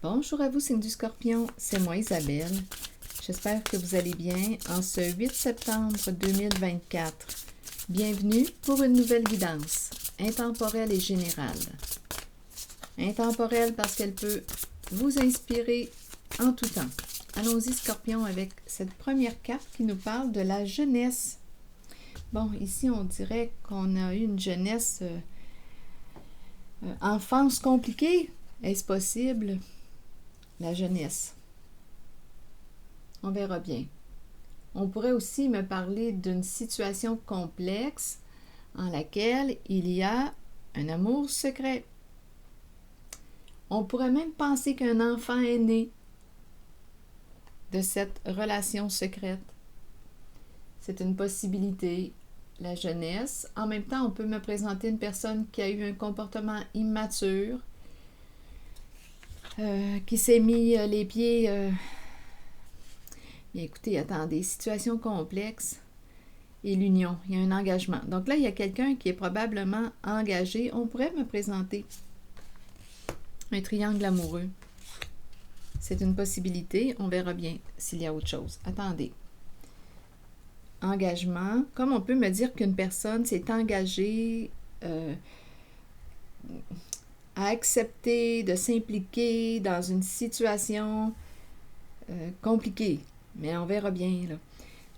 Bonjour à vous, signe du Scorpion, c'est moi Isabelle. J'espère que vous allez bien en ce 8 septembre 2024. Bienvenue pour une nouvelle guidance, intemporelle et générale. Intemporelle parce qu'elle peut vous inspirer en tout temps. Allons-y Scorpion avec cette première carte qui nous parle de la jeunesse. Bon, ici on dirait qu'on a eu une jeunesse, enfance compliquée. Est-ce possible? La jeunesse. On verra bien. On pourrait aussi me parler d'une situation complexe en laquelle il y a un amour secret. On pourrait même penser qu'un enfant est né de cette relation secrète. C'est une possibilité. La jeunesse. En même temps, on peut me présenter une personne qui a eu un comportement immature, qui s'est mis les pieds... Bien, écoutez, attendez, situation complexe et l'union, il y a un engagement. Donc là, il y a quelqu'un qui est probablement engagé. On pourrait me présenter un triangle amoureux. C'est une possibilité. On verra bien s'il y a autre chose. Attendez. Engagement. Comme on peut me dire qu'une personne s'est engagée à accepter de s'impliquer dans une situation compliquée. Mais on verra bien, là.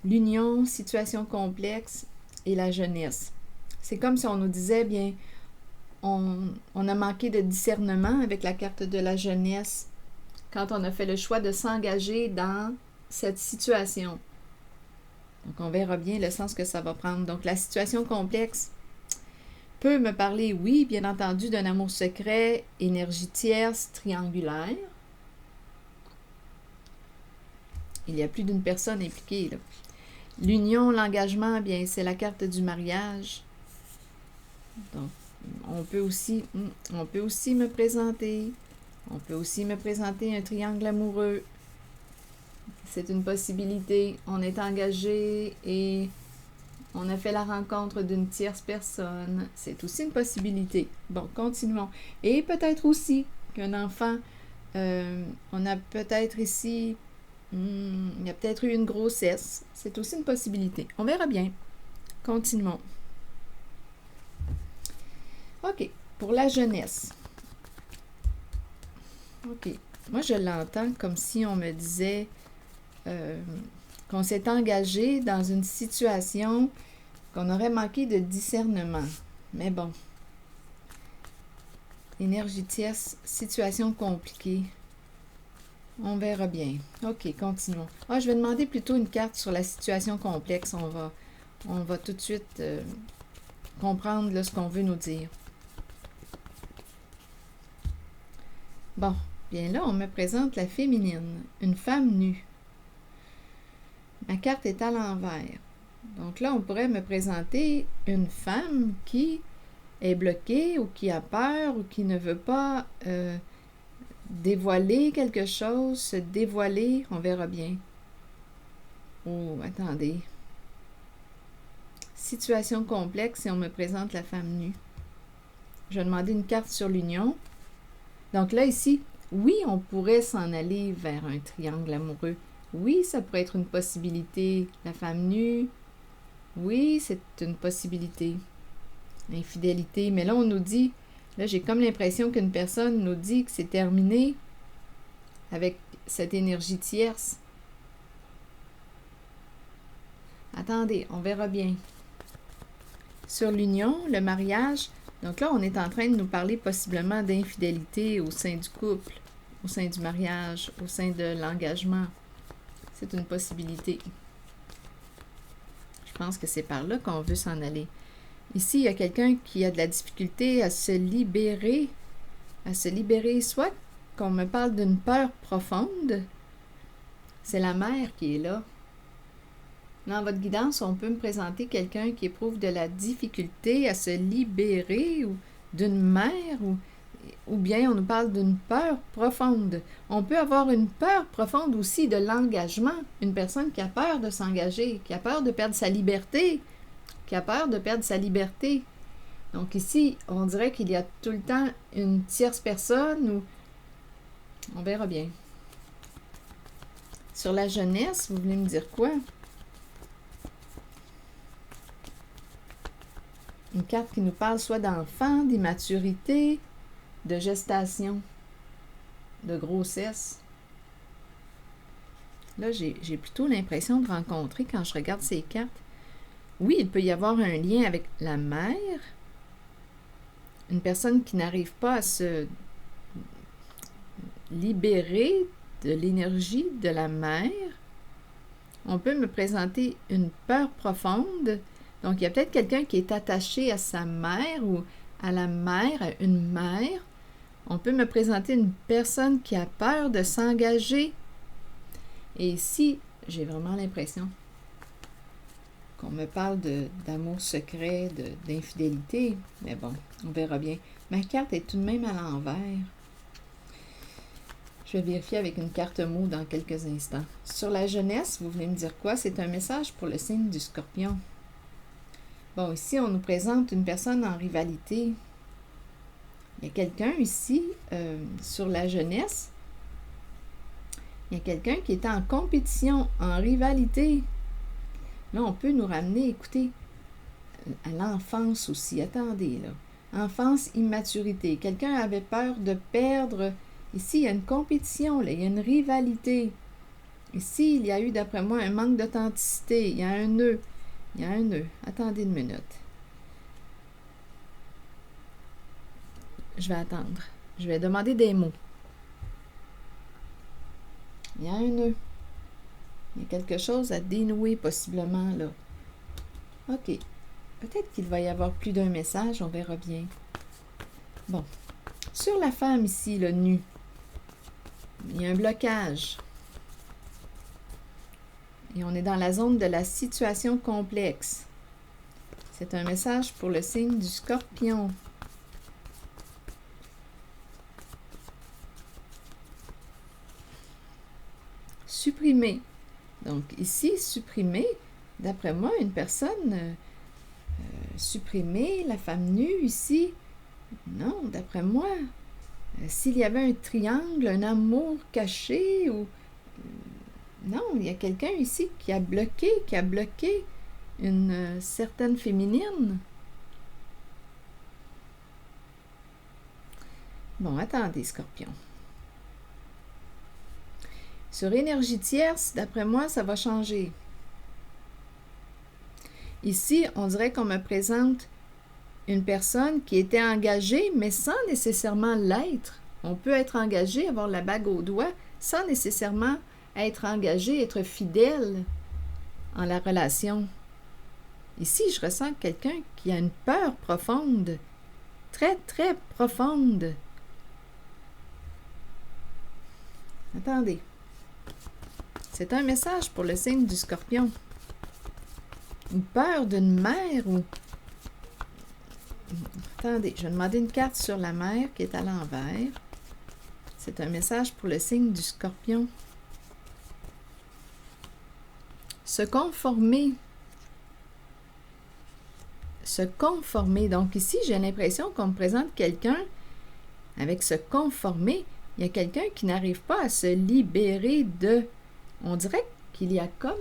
L'union, situation complexe et la jeunesse. C'est comme si on nous disait, bien, on a manqué de discernement avec la carte de la jeunesse quand on a fait le choix de s'engager dans cette situation. Donc, on verra bien le sens que ça va prendre. Donc, la situation complexe peut me parler, oui, bien entendu, d'un amour secret, énergie tierce, triangulaire. Il y a plus d'une personne impliquée, là. L'union, l'engagement, bien, c'est la carte du mariage. Donc, on peut aussi me présenter un triangle amoureux. C'est une possibilité. On est engagé et on a fait la rencontre d'une tierce personne. C'est aussi une possibilité. Bon, continuons. Et peut-être aussi qu'un enfant, on a peut-être ici... il y a peut-être eu une grossesse. C'est aussi une possibilité. On verra bien. Continuons. OK. Pour la jeunesse. OK. Moi, je l'entends comme si on me disait qu'on s'est engagé dans une situation qu'on aurait manqué de discernement. Mais bon. Énergie tierce, situation compliquée. On verra bien. OK, continuons. Je vais demander plutôt une carte sur la situation complexe. On va tout de suite comprendre là, ce qu'on veut nous dire. Bon, bien là, on me présente la féminine, une femme nue. Ma carte est à l'envers. Donc là, on pourrait me présenter une femme qui est bloquée ou qui a peur ou qui ne veut pas... dévoiler quelque chose, se dévoiler, on verra bien. Oh, attendez. Situation complexe et on me présente la femme nue. Je vais demander une carte sur l'union. Donc là, ici, oui, on pourrait s'en aller vers un triangle amoureux. Oui, ça pourrait être une possibilité. La femme nue, oui, c'est une possibilité. Infidélité, mais là, on nous dit... Là, j'ai comme l'impression qu'une personne nous dit que c'est terminé avec cette énergie tierce. Attendez, on verra bien. Sur l'union, le mariage, donc là, on est en train de nous parler possiblement d'infidélité au sein du couple, au sein du mariage, au sein de l'engagement. C'est une possibilité. Je pense que c'est par là qu'on veut s'en aller. Ici, il y a quelqu'un qui a de la difficulté à se libérer, soit qu'on me parle d'une peur profonde. C'est la mère qui est là. Dans votre guidance, on peut me présenter quelqu'un qui éprouve de la difficulté à se libérer ou d'une mère ou bien on nous parle d'une peur profonde. On peut avoir une peur profonde aussi de l'engagement. Une personne qui a peur de s'engager, qui a peur de perdre sa liberté, qui a peur de perdre sa liberté. Donc ici, on dirait qu'il y a tout le temps une tierce personne ou On verra bien. Sur la jeunesse, vous voulez me dire quoi? Une carte qui nous parle soit d'enfant, d'immaturité, de gestation, de grossesse. Là, j'ai plutôt l'impression de rencontrer, quand je regarde ces cartes, oui, il peut y avoir un lien avec la mère, une personne qui n'arrive pas à se libérer de l'énergie de la mère. On peut me présenter une peur profonde. Donc, il y a peut-être quelqu'un qui est attaché à sa mère ou à la mère, à une mère. On peut me présenter une personne qui a peur de s'engager. Et ici, j'ai vraiment l'impression qu'on me parle d'amour secret, d'infidélité. Mais bon, on verra bien. Ma carte est tout de même à l'envers. Je vais vérifier avec une carte mot dans quelques instants. Sur la jeunesse, vous voulez me dire quoi? C'est un message pour le signe du Scorpion. Bon, ici, on nous présente une personne en rivalité. Il y a quelqu'un ici, sur la jeunesse, il y a quelqu'un qui est en compétition, en rivalité. Là, on peut nous ramener, écoutez, à l'enfance aussi. Attendez, là. Enfance, immaturité. Quelqu'un avait peur de perdre. Ici, il y a une compétition, là. Il y a une rivalité. Ici, il y a eu, d'après moi, un manque d'authenticité. Il y a un nœud. Il y a un nœud. Attendez une minute. Je vais attendre. Je vais demander des mots. Il y a un nœud. Il y a quelque chose à dénouer possiblement, là. OK. Peut-être qu'il va y avoir plus d'un message, on verra bien. Bon. Sur la femme ici, le nu, il y a un blocage. Et on est dans la zone de la situation complexe. C'est un message pour le signe du Scorpion. Supprimer. Donc ici, supprimer, d'après moi, une personne supprimer, la femme nue ici. Non, d'après moi, s'il y avait un triangle, un amour caché ou... non, il y a quelqu'un ici qui a bloqué une certaine féminine. Bon, attendez, Scorpion. Sur énergie tierce, d'après moi, ça va changer. Ici, on dirait qu'on me présente une personne qui était engagée, mais sans nécessairement l'être. On peut être engagé, avoir la bague au doigt, sans nécessairement être engagé, être fidèle en la relation. Ici, je ressens quelqu'un qui a une peur profonde, très, très profonde. Attendez. C'est un message pour le signe du Scorpion. Une peur d'une mère ou... Attendez, je vais demander une carte sur la mer qui est à l'envers. C'est un message pour le signe du Scorpion. Se conformer. Se conformer. Donc ici, j'ai l'impression qu'on me présente quelqu'un avec se conformer. Il y a quelqu'un qui n'arrive pas à se libérer de... On dirait qu'il y a comme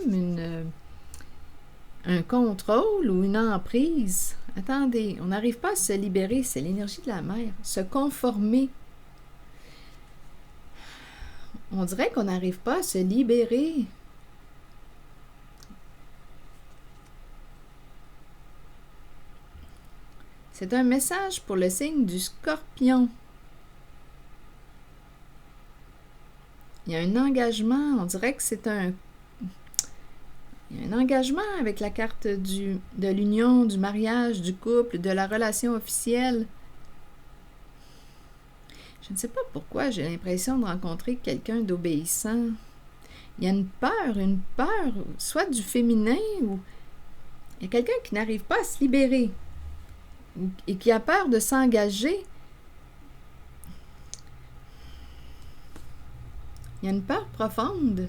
un contrôle ou une emprise. Attendez, on n'arrive pas à se libérer, c'est l'énergie de la mer. Se conformer. On dirait qu'on n'arrive pas à se libérer. C'est un message pour le signe du Scorpion. Il y a un engagement, on dirait que c'est un... Il y a un engagement avec la carte de l'union, du mariage, du couple, de la relation officielle. Je ne sais pas pourquoi j'ai l'impression de rencontrer quelqu'un d'obéissant. Il y a une peur, soit du féminin ou... Il y a quelqu'un qui n'arrive pas à se libérer et qui a peur de s'engager. Il y a une peur profonde.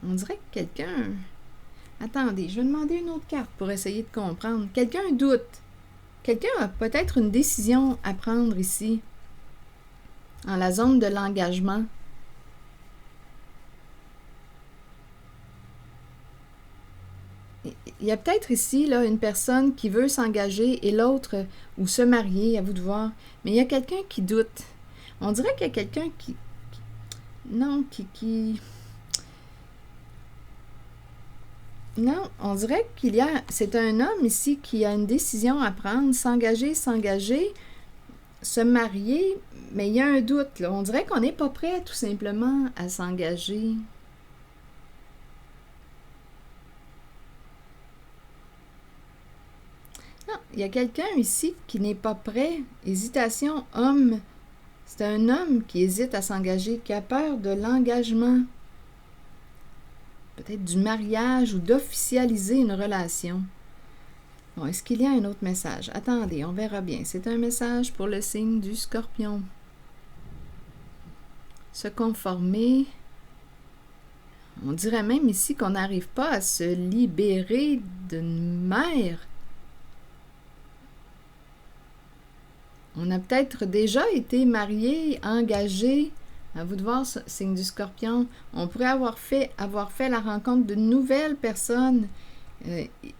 On dirait que quelqu'un Attendez, je vais demander une autre carte pour essayer de comprendre. Quelqu'un doute. Quelqu'un a peut-être une décision à prendre ici, en la zone de l'engagement. Il y a peut-être ici là, une personne qui veut s'engager et l'autre, ou se marier, à vous de voir. Mais il y a quelqu'un qui doute. On dirait qu'il y a quelqu'un qui... Non, Non, on dirait qu'il y a... C'est un homme ici qui a une décision à prendre, s'engager, se marier, mais il y a un doute, là. On dirait qu'on n'est pas prêt, tout simplement, à s'engager. Non, il y a quelqu'un ici qui n'est pas prêt. Hésitation, homme. C'est un homme qui hésite à s'engager, qui a peur de l'engagement. Peut-être du mariage ou d'officialiser une relation. Bon, est-ce qu'il y a un autre message? Attendez, on verra bien. C'est un message pour le signe du Scorpion. Se conformer. On dirait même ici qu'on n'arrive pas à se libérer d'une mère. On a peut-être déjà été marié, engagé. À vous de voir, signe du Scorpion. On pourrait avoir fait la rencontre d'une nouvelle personne.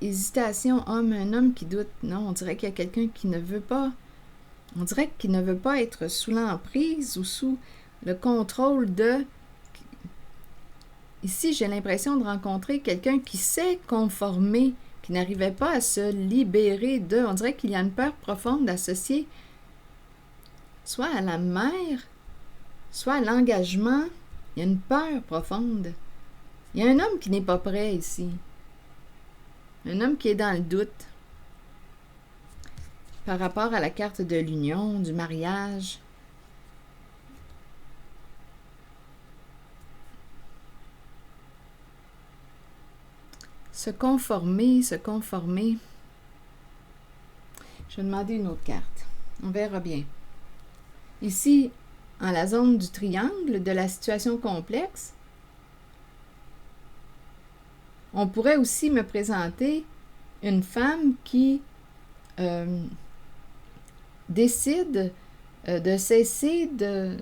Hésitation, homme, un homme qui doute. Non, on dirait qu'il y a quelqu'un qui ne veut pas. On dirait qu'il ne veut pas être sous l'emprise ou sous le contrôle de... Ici, j'ai l'impression de rencontrer quelqu'un qui s'est conformé, qui n'arrivait pas à se libérer de... On dirait qu'il y a une peur profonde associée soit à la mère, soit à l'engagement. Il y a une peur profonde. Il y a un homme qui n'est pas prêt ici. Un homme qui est dans le doute par rapport à la carte de l'union, du mariage. Se conformer. Je vais demander une autre carte. On verra bien. Ici, en la zone du triangle, de la situation complexe, on pourrait aussi me présenter une femme qui décide de cesser de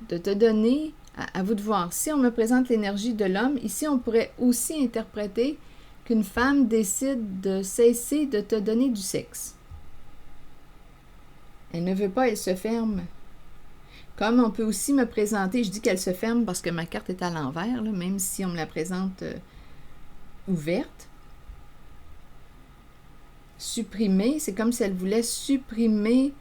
te donner, à vous de voir. Si on me présente l'énergie de l'homme, ici on pourrait aussi interpréter qu'une femme décide de cesser de te donner du sexe. Elle ne veut pas, elle se ferme. Comme on peut aussi me présenter, je dis qu'elle se ferme parce que ma carte est à l'envers, là, même si on me la présente ouverte. Supprimer, c'est comme si elle voulait supprimer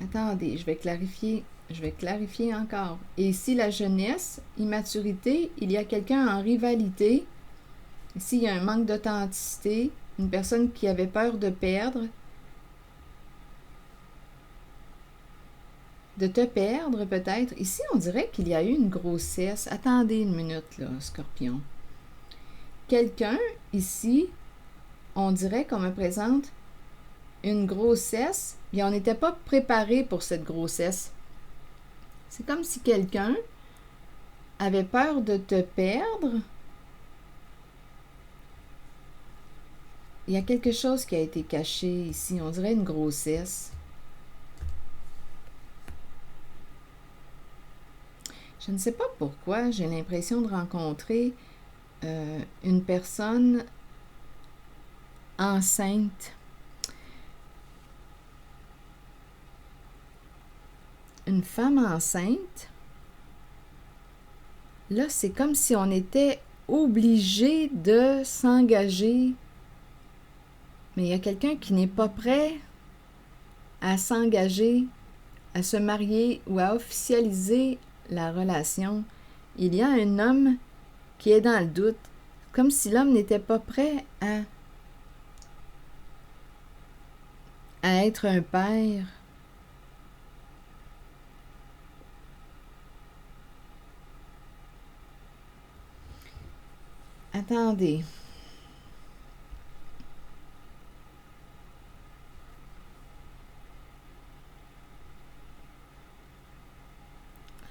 Attendez, je vais clarifier encore. Et ici, la jeunesse, immaturité, il y a quelqu'un en rivalité. Ici, il y a un manque d'authenticité, une personne qui avait peur de perdre, de te perdre peut-être. Ici, on dirait qu'il y a eu une grossesse. Attendez une minute, là, Scorpion. Quelqu'un, ici, on dirait qu'on me présente une grossesse, et on n'était pas préparé pour cette grossesse. C'est comme si quelqu'un avait peur de te perdre. Il y a quelque chose qui a été caché ici. On dirait une grossesse. Je ne sais pas pourquoi, j'ai l'impression de rencontrer une personne enceinte. Une femme enceinte. Là, c'est comme si on était obligé de s'engager. Mais il y a quelqu'un qui n'est pas prêt à s'engager, à se marier ou à officialiser la relation. Il y a un homme qui est dans le doute, comme si l'homme n'était pas prêt à être un père. Attendez.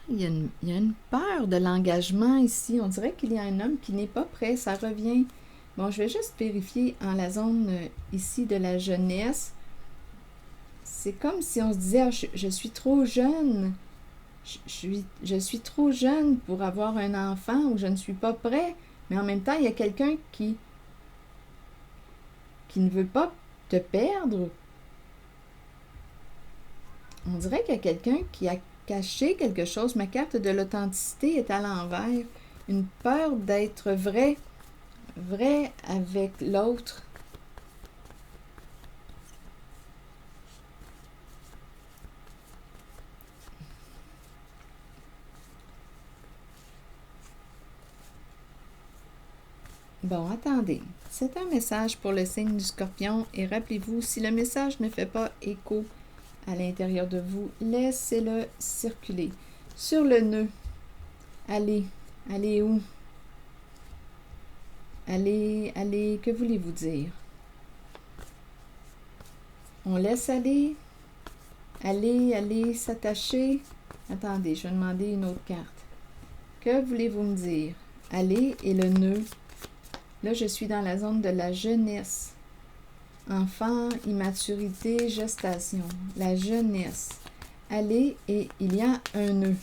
il y a une peur de l'engagement ici. On dirait qu'il y a un homme qui n'est pas prêt. Ça revient. Bon, je vais juste vérifier en la zone ici de la jeunesse. C'est comme si on se disait, ah, je suis trop jeune. Je suis trop jeune pour avoir un enfant ou je ne suis pas prêt. Mais en même temps, il y a quelqu'un qui ne veut pas te perdre. On dirait qu'il y a quelqu'un qui a caché quelque chose. Ma carte de l'authenticité est à l'envers. Une peur d'être vrai avec l'autre. Bon, attendez. C'est un message pour le signe du Scorpion et rappelez-vous, si le message ne fait pas écho à l'intérieur de vous, laissez-le circuler. Sur le nœud, allez où? Allez, que voulez-vous dire? On laisse aller, allez, s'attacher. Attendez, je vais demander une autre carte. Que voulez-vous me dire? Allez et le nœud. Là, je suis dans la zone de la jeunesse. Enfant, immaturité, gestation. La jeunesse. Allez et il y a un nœud.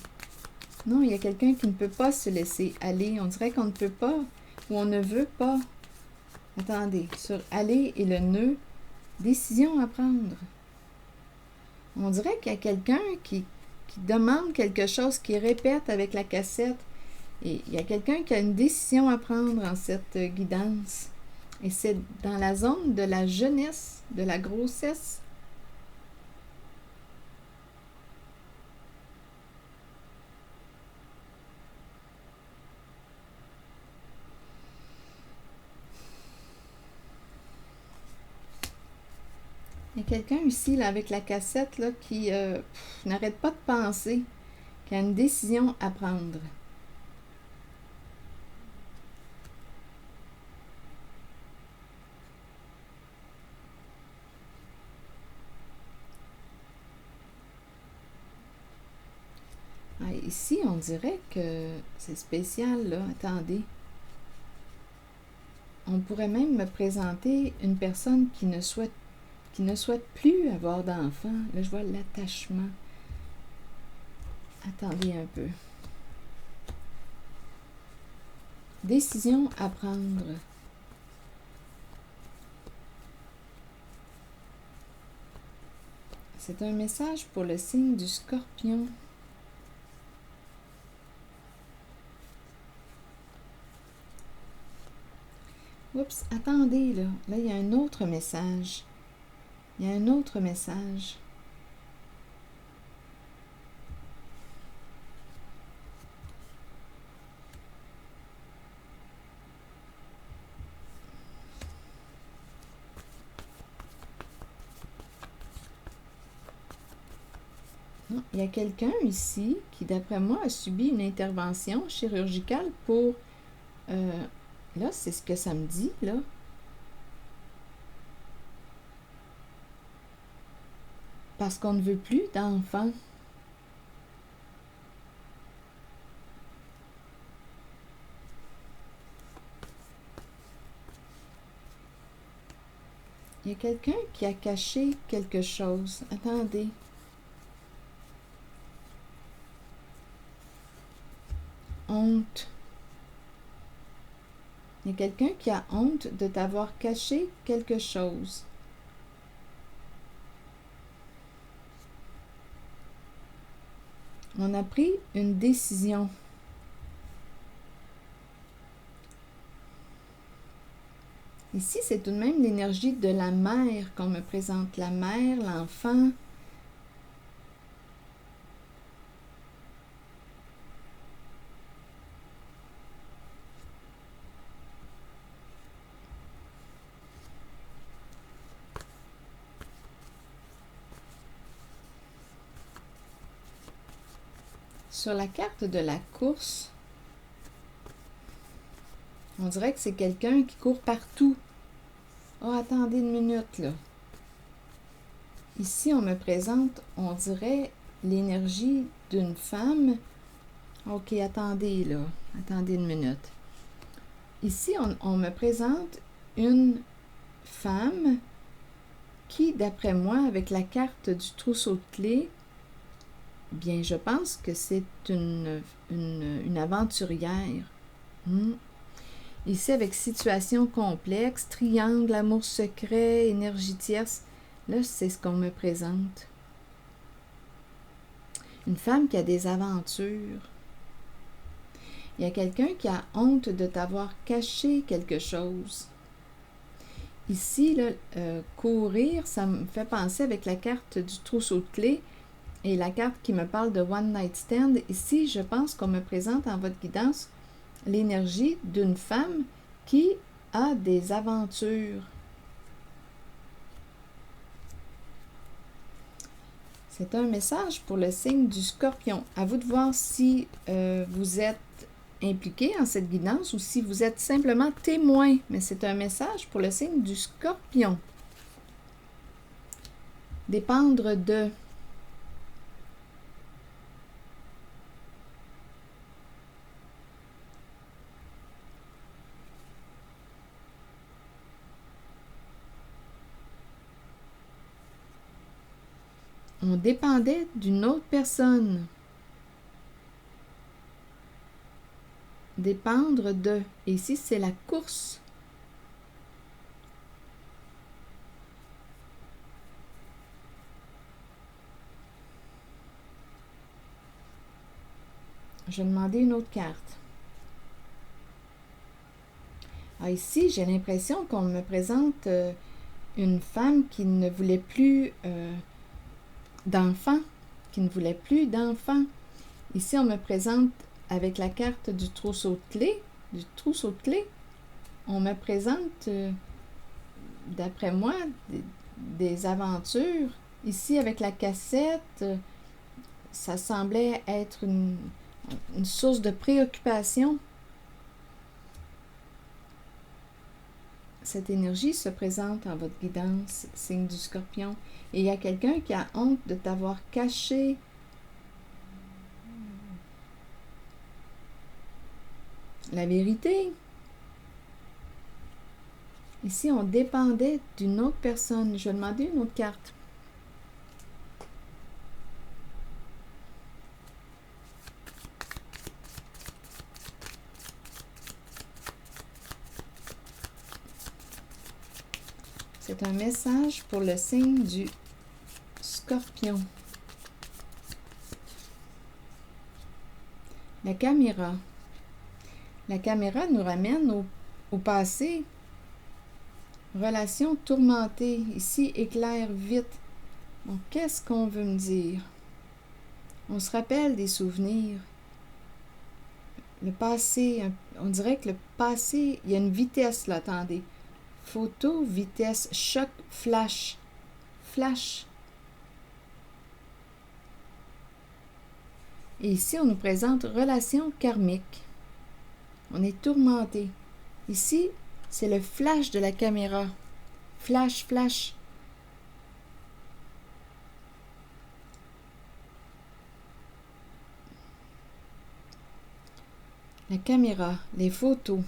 Non, il y a quelqu'un qui ne peut pas se laisser aller. On dirait qu'on ne peut pas ou on ne veut pas. Attendez, sur aller et le nœud, décision à prendre. On dirait qu'il y a quelqu'un qui demande quelque chose, qui répète avec la cassette. Et il y a quelqu'un qui a une décision à prendre en cette guidance. Et c'est dans la zone de la jeunesse, de la grossesse. Il y a quelqu'un ici, là, avec la cassette, là, qui n'arrête pas de penser, qui a une décision à prendre. Ah, ici, on dirait que c'est spécial, là. Attendez. On pourrait même me présenter une personne qui ne souhaite plus avoir d'enfant. Là, je vois l'attachement. Attendez un peu. Décision à prendre. C'est un message pour le signe du Scorpion. Oups, attendez, là. Là, il y a un autre message. Il y a un autre message. Non, il y a quelqu'un ici qui, d'après moi, a subi une intervention chirurgicale pour... là, c'est ce que ça me dit, là. Parce qu'on ne veut plus d'enfants. Il y a quelqu'un qui a caché quelque chose. Attendez. Honte. Il y a quelqu'un qui a honte de t'avoir caché quelque chose. On a pris une décision. Ici, c'est tout de même l'énergie de la mère qu'on me présente. La mère, l'enfant. Sur la carte de la course, on dirait que c'est quelqu'un qui court partout. Oh, attendez une minute, là. Ici, on me présente, on dirait, l'énergie d'une femme OK, attendez là. Attendez une minute. Ici, on me présente une femme qui, d'après moi, avec la carte du trousseau de clés, bien, je pense que c'est une aventurière. Ici, avec situation complexe, triangle, amour secret, énergie tierce, là, c'est ce qu'on me présente. Une femme qui a des aventures. Il y a quelqu'un qui a honte de t'avoir caché quelque chose. Ici, là, courir, ça me fait penser avec la carte du trousseau de clés et la carte qui me parle de One Night Stand. Ici, je pense qu'on me présente en votre guidance l'énergie d'une femme qui a des aventures. C'est un message pour le signe du Scorpion. À vous de voir si vous êtes impliqué en cette guidance ou si vous êtes simplement témoin. Mais c'est un message pour le signe du Scorpion. Dépendre de. On dépendait d'une autre personne. Dépendre de. Et ici, c'est la course. Je vais demander une autre carte. Ah, ici, j'ai l'impression qu'on me présente une femme qui ne voulait plus d'enfants. Ici, on me présente avec la carte du trousseau de clés. On me présente, d'après moi, des aventures. Ici, avec la cassette, ça semblait être une source de préoccupation. Cette énergie se présente en votre guidance, signe du Scorpion. Et il y a quelqu'un qui a honte de t'avoir caché la vérité. Ici, on dépendait d'une autre personne. Je vais demander une autre carte. C'est un message pour le signe du Scorpion. La caméra. La caméra nous ramène au passé. Relation tourmentée. Ici, éclaire vite. Donc, qu'est-ce qu'on veut me dire? On se rappelle des souvenirs. Le passé, on dirait que le passé, il y a une vitesse là, attendez. Photo, vitesse, choc, flash. Flash. Et ici, on nous présente relation karmique. On est tourmenté. Ici, c'est le flash de la caméra. Flash, flash. La caméra, les photos.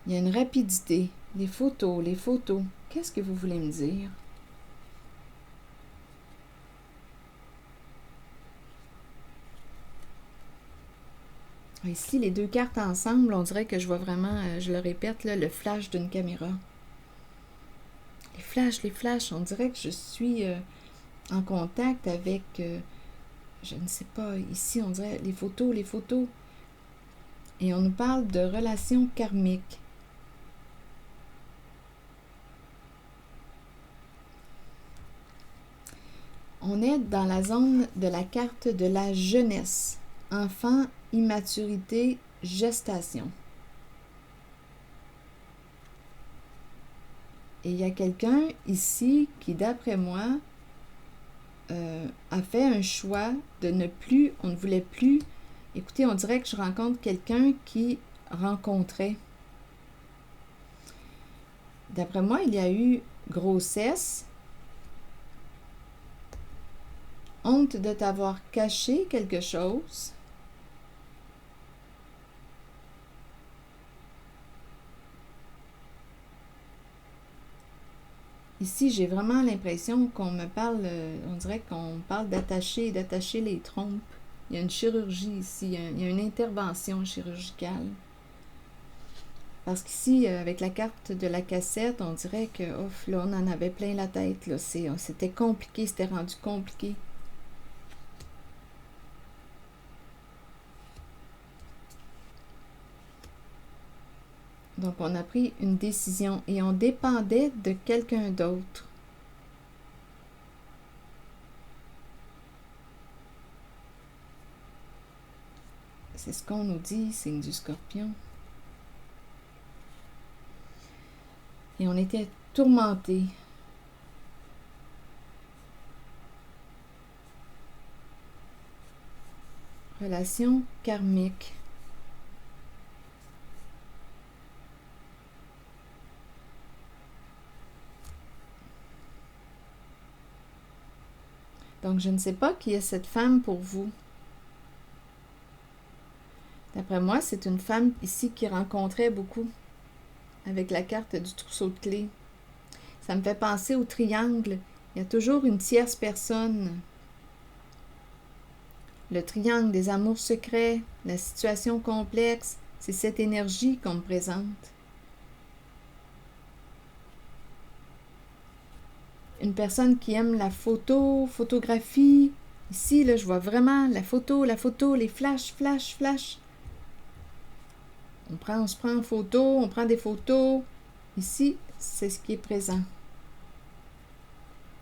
Il y a une rapidité. Les photos, les photos. Qu'est-ce que vous voulez me dire? Ici, les deux cartes ensemble, on dirait que je vois vraiment, je le répète, là, le flash d'une caméra. Les flashs, on dirait que je suis en contact avec, je ne sais pas, ici, on dirait les photos. Et on nous parle de relations karmiques. On est dans la zone de la carte de la jeunesse. Enfant, immaturité, gestation. Et il y a quelqu'un ici qui, d'après moi, a fait un choix de ne plus, on ne voulait plus. Écoutez, on dirait que je rencontre quelqu'un qui rencontrait. D'après moi, il y a eu grossesse, honte de t'avoir caché quelque chose. Ici, j'ai vraiment l'impression qu'on me parle, on dirait qu'on parle d'attacher les trompes. Il y a une chirurgie ici, il y a une intervention chirurgicale. Parce qu'ici, avec la carte de la cassette, on dirait que, ouf, là, on en avait plein la tête, là. C'était compliqué, c'était rendu compliqué. Donc, on a pris une décision et on dépendait de quelqu'un d'autre. C'est ce qu'on nous dit, signe du Scorpion. Et on était tourmentés. Relation karmique. Donc, je ne sais pas qui est cette femme pour vous. D'après moi, c'est une femme ici qui rencontrait beaucoup avec la carte du trousseau de clés. Ça me fait penser au triangle. Il y a toujours une tierce personne. Le triangle des amours secrets, la situation complexe, c'est cette énergie qu'on me présente. Une personne qui aime la photographie. Ici, là, je vois vraiment la photo, les flashs, flash, flash. On se prend en photo, on prend des photos. Ici, c'est ce qui est présent.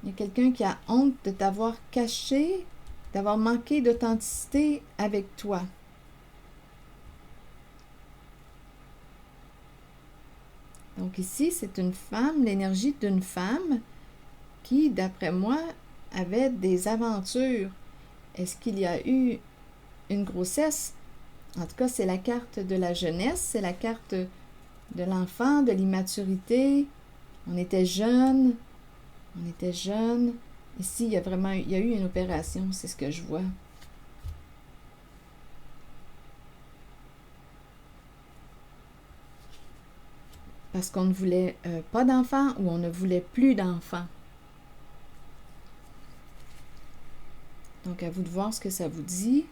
Il y a quelqu'un qui a honte de t'avoir caché, d'avoir manqué d'authenticité avec toi. Donc ici, c'est une femme, l'énergie d'une femme qui, d'après moi, avait des aventures. Est-ce qu'il y a eu une grossesse? En tout cas, c'est la carte de la jeunesse, c'est la carte de l'enfant, de l'immaturité. On était jeunes. Ici, il y a eu une opération, c'est ce que je vois. Parce qu'on ne voulait pas d'enfants ou on ne voulait plus d'enfants. Donc, à vous de voir ce que ça vous dit.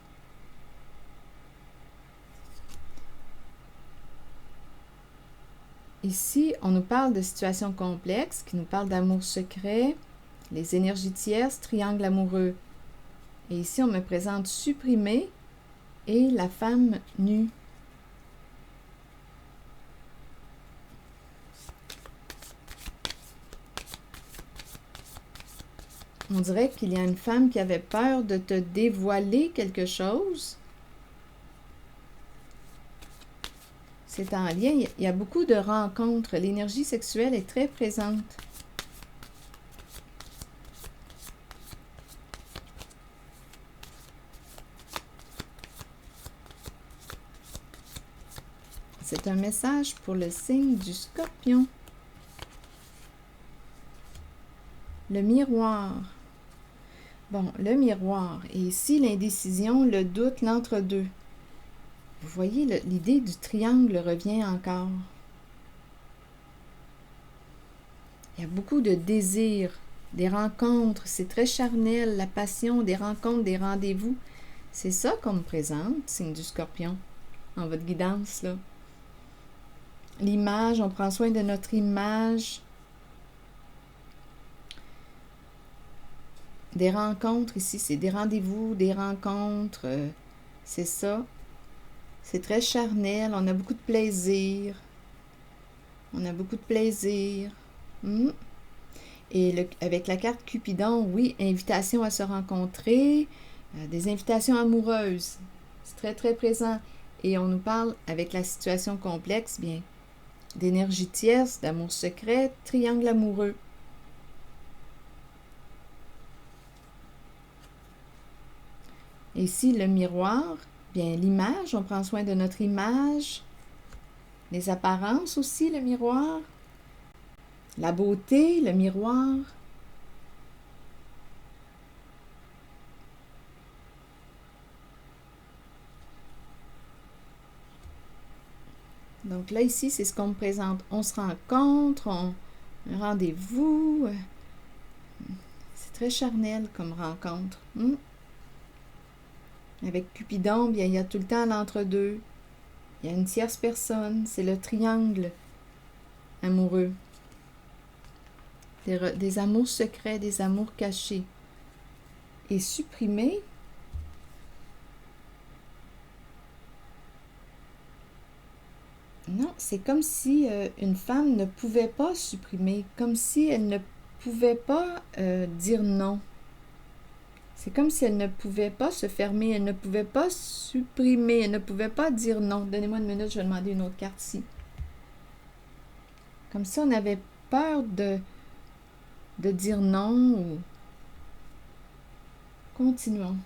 Ici, on nous parle de situations complexes, qui nous parlent d'amour secret, les énergies tierces, triangle amoureux. Et ici, on me présente supprimé et la femme nue. On dirait qu'il y a une femme qui avait peur de te dévoiler quelque chose. C'est en lien, il y a beaucoup de rencontres. L'énergie sexuelle est très présente. C'est un message pour le signe du Scorpion. Le miroir. Bon, le miroir. Et ici, l'indécision, le doute, l'entre-deux. Vous voyez, l'idée du triangle revient encore. Il y a beaucoup de désirs, des rencontres. C'est très charnel, la passion, des rencontres, des rendez-vous. C'est ça qu'on me présente, signe du Scorpion, en votre guidance, là. L'image, on prend soin de notre image. Des rencontres ici, c'est des rendez-vous, des rencontres, c'est ça. C'est très charnel, on a beaucoup de plaisir. Et avec la carte Cupidon, oui, invitation à se rencontrer, des invitations amoureuses. C'est très, très présent. Et on nous parle, avec la situation complexe, bien, d'énergie tierce, d'amour secret, triangle amoureux. Et ici, le miroir, bien, l'image, on prend soin de notre image. Les apparences aussi, le miroir. La beauté, le miroir. Donc là, ici, c'est ce qu'on me présente. On se rencontre, Un rendez-vous. C'est très charnel comme rencontre. Avec Cupidon, bien, il y a tout le temps l'entre-deux. Il y a une tierce personne. C'est le triangle amoureux. Des amours secrets, des amours cachés. Et supprimés. Non, c'est comme si une femme ne pouvait pas supprimer, comme si elle ne pouvait pas dire non. C'est comme si elle ne pouvait pas se fermer, elle ne pouvait pas supprimer, elle ne pouvait pas dire non. Donnez-moi une minute, je vais demander une autre carte ici. Comme si on avait peur de dire non ou... Continuons.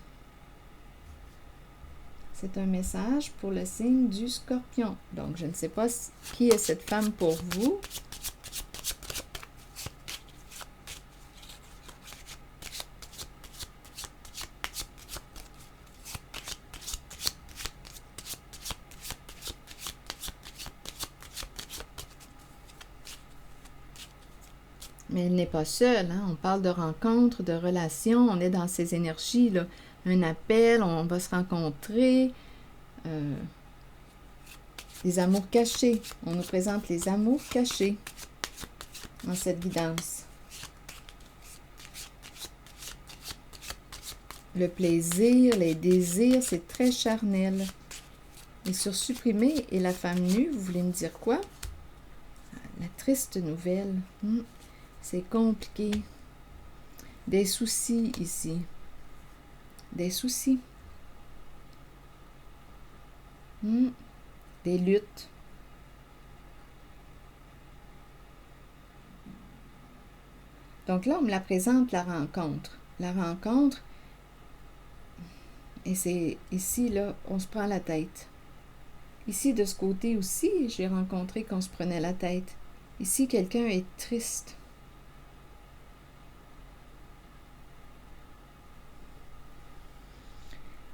C'est un message pour le signe du Scorpion. Donc, je ne sais pas qui est cette femme pour vous. Mais elle n'est pas seule, hein? On parle de rencontres, de relations, on est dans ces énergies-là. Un appel, on va se rencontrer. Les amours cachés. On nous présente les amours cachés dans cette guidance. Le plaisir, les désirs, c'est très charnel. Et sur supprimer et la femme nue, vous voulez me dire quoi? La triste nouvelle. C'est compliqué. Des soucis ici. Des soucis. Des luttes. Donc là, on me la présente, la rencontre. La rencontre, et c'est ici, là, on se prend la tête. Ici, de ce côté aussi, j'ai rencontré qu'on se prenait la tête. Ici, quelqu'un est triste.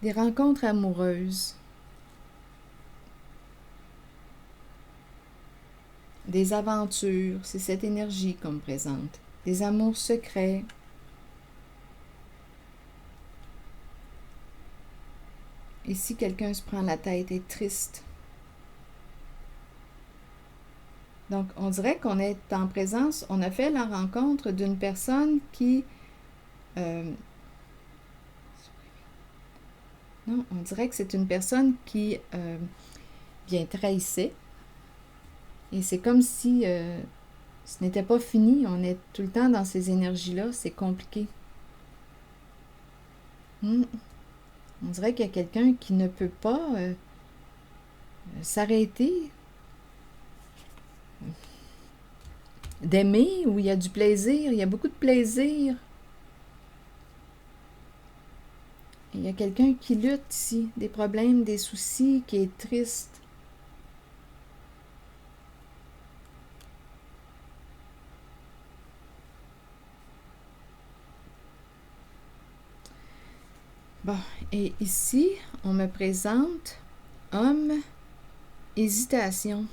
Des rencontres amoureuses. Des aventures, c'est cette énergie qu'on me présente. Des amours secrets. Ici, quelqu'un se prend la tête et est triste. Donc, on dirait qu'on est en présence, on a fait la rencontre d'une personne qui... non, on dirait que c'est une personne qui bien trahissait. Et c'est comme si ce n'était pas fini. On est tout le temps dans ces énergies-là. C'est compliqué. On dirait qu'il y a quelqu'un qui ne peut pas s'arrêter d'aimer, où il y a du plaisir. Il y a beaucoup de plaisir. Il y a quelqu'un qui lutte ici. Des problèmes, des soucis, qui est triste. Bon, et ici, on me présente homme, hésitation.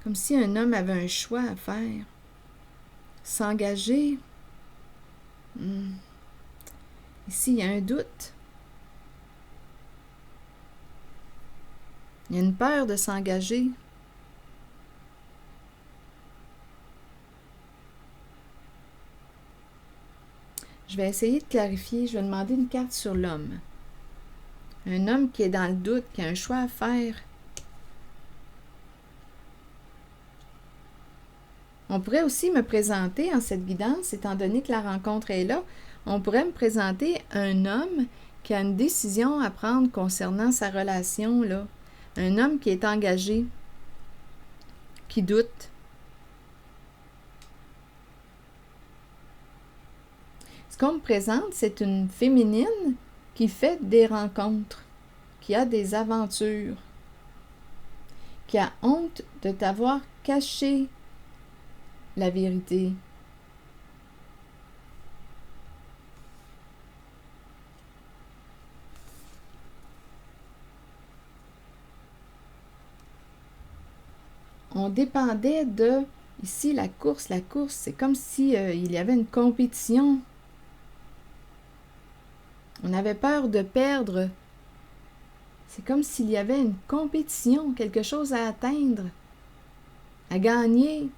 Comme si un homme avait un choix à faire. S'engager. Ici, il y a un doute. Il y a une peur de s'engager. Je vais essayer de clarifier. Je vais demander une carte sur l'homme. Un homme qui est dans le doute, qui a un choix à faire. On pourrait aussi me présenter en cette guidance, étant donné que la rencontre est là, on pourrait me présenter un homme qui a une décision à prendre concernant sa relation, là. Un homme qui est engagé, qui doute. Ce qu'on me présente, c'est une féminine qui fait des rencontres, qui a des aventures, qui a honte de t'avoir caché la vérité. On dépendait de Ici, la course, c'est comme si il y avait une compétition. On avait peur de perdre. C'est comme s'il y avait une compétition, quelque chose à atteindre, à gagner.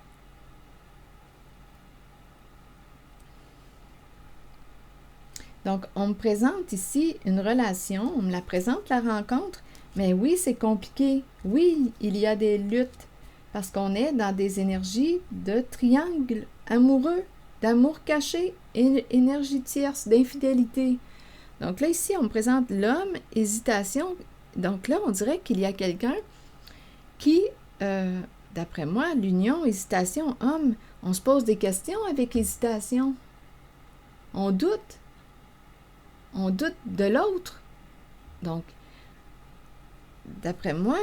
Donc, on me présente ici une relation, on me la présente, la rencontre, mais oui, c'est compliqué. Oui, il y a des luttes, parce qu'on est dans des énergies de triangle amoureux, d'amour caché, énergie tierce, d'infidélité. Donc là, ici, on me présente l'homme, hésitation. Donc là, on dirait qu'il y a quelqu'un qui, d'après moi, l'union, hésitation, homme, on se pose des questions avec hésitation. On doute. On doute de l'autre. Donc, d'après moi,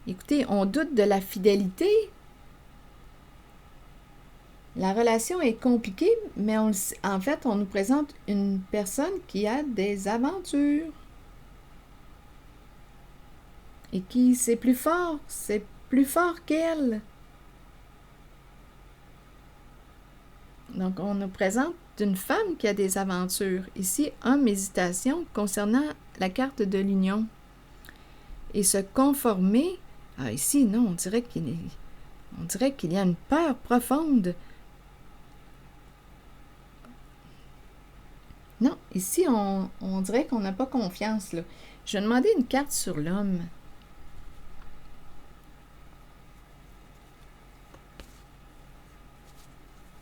écoutez, on doute de la fidélité. La relation est compliquée, mais en fait, on nous présente une personne qui a des aventures. Et qui, c'est plus fort qu'elle. Donc, on nous présente une femme qui a des aventures. Ici, homme, hésitation concernant la carte de l'union. Et se conformer, ici, non, on dirait qu'il y a une peur profonde. Non, ici, on dirait qu'on n'a pas confiance, là. Je vais demander une carte sur l'homme.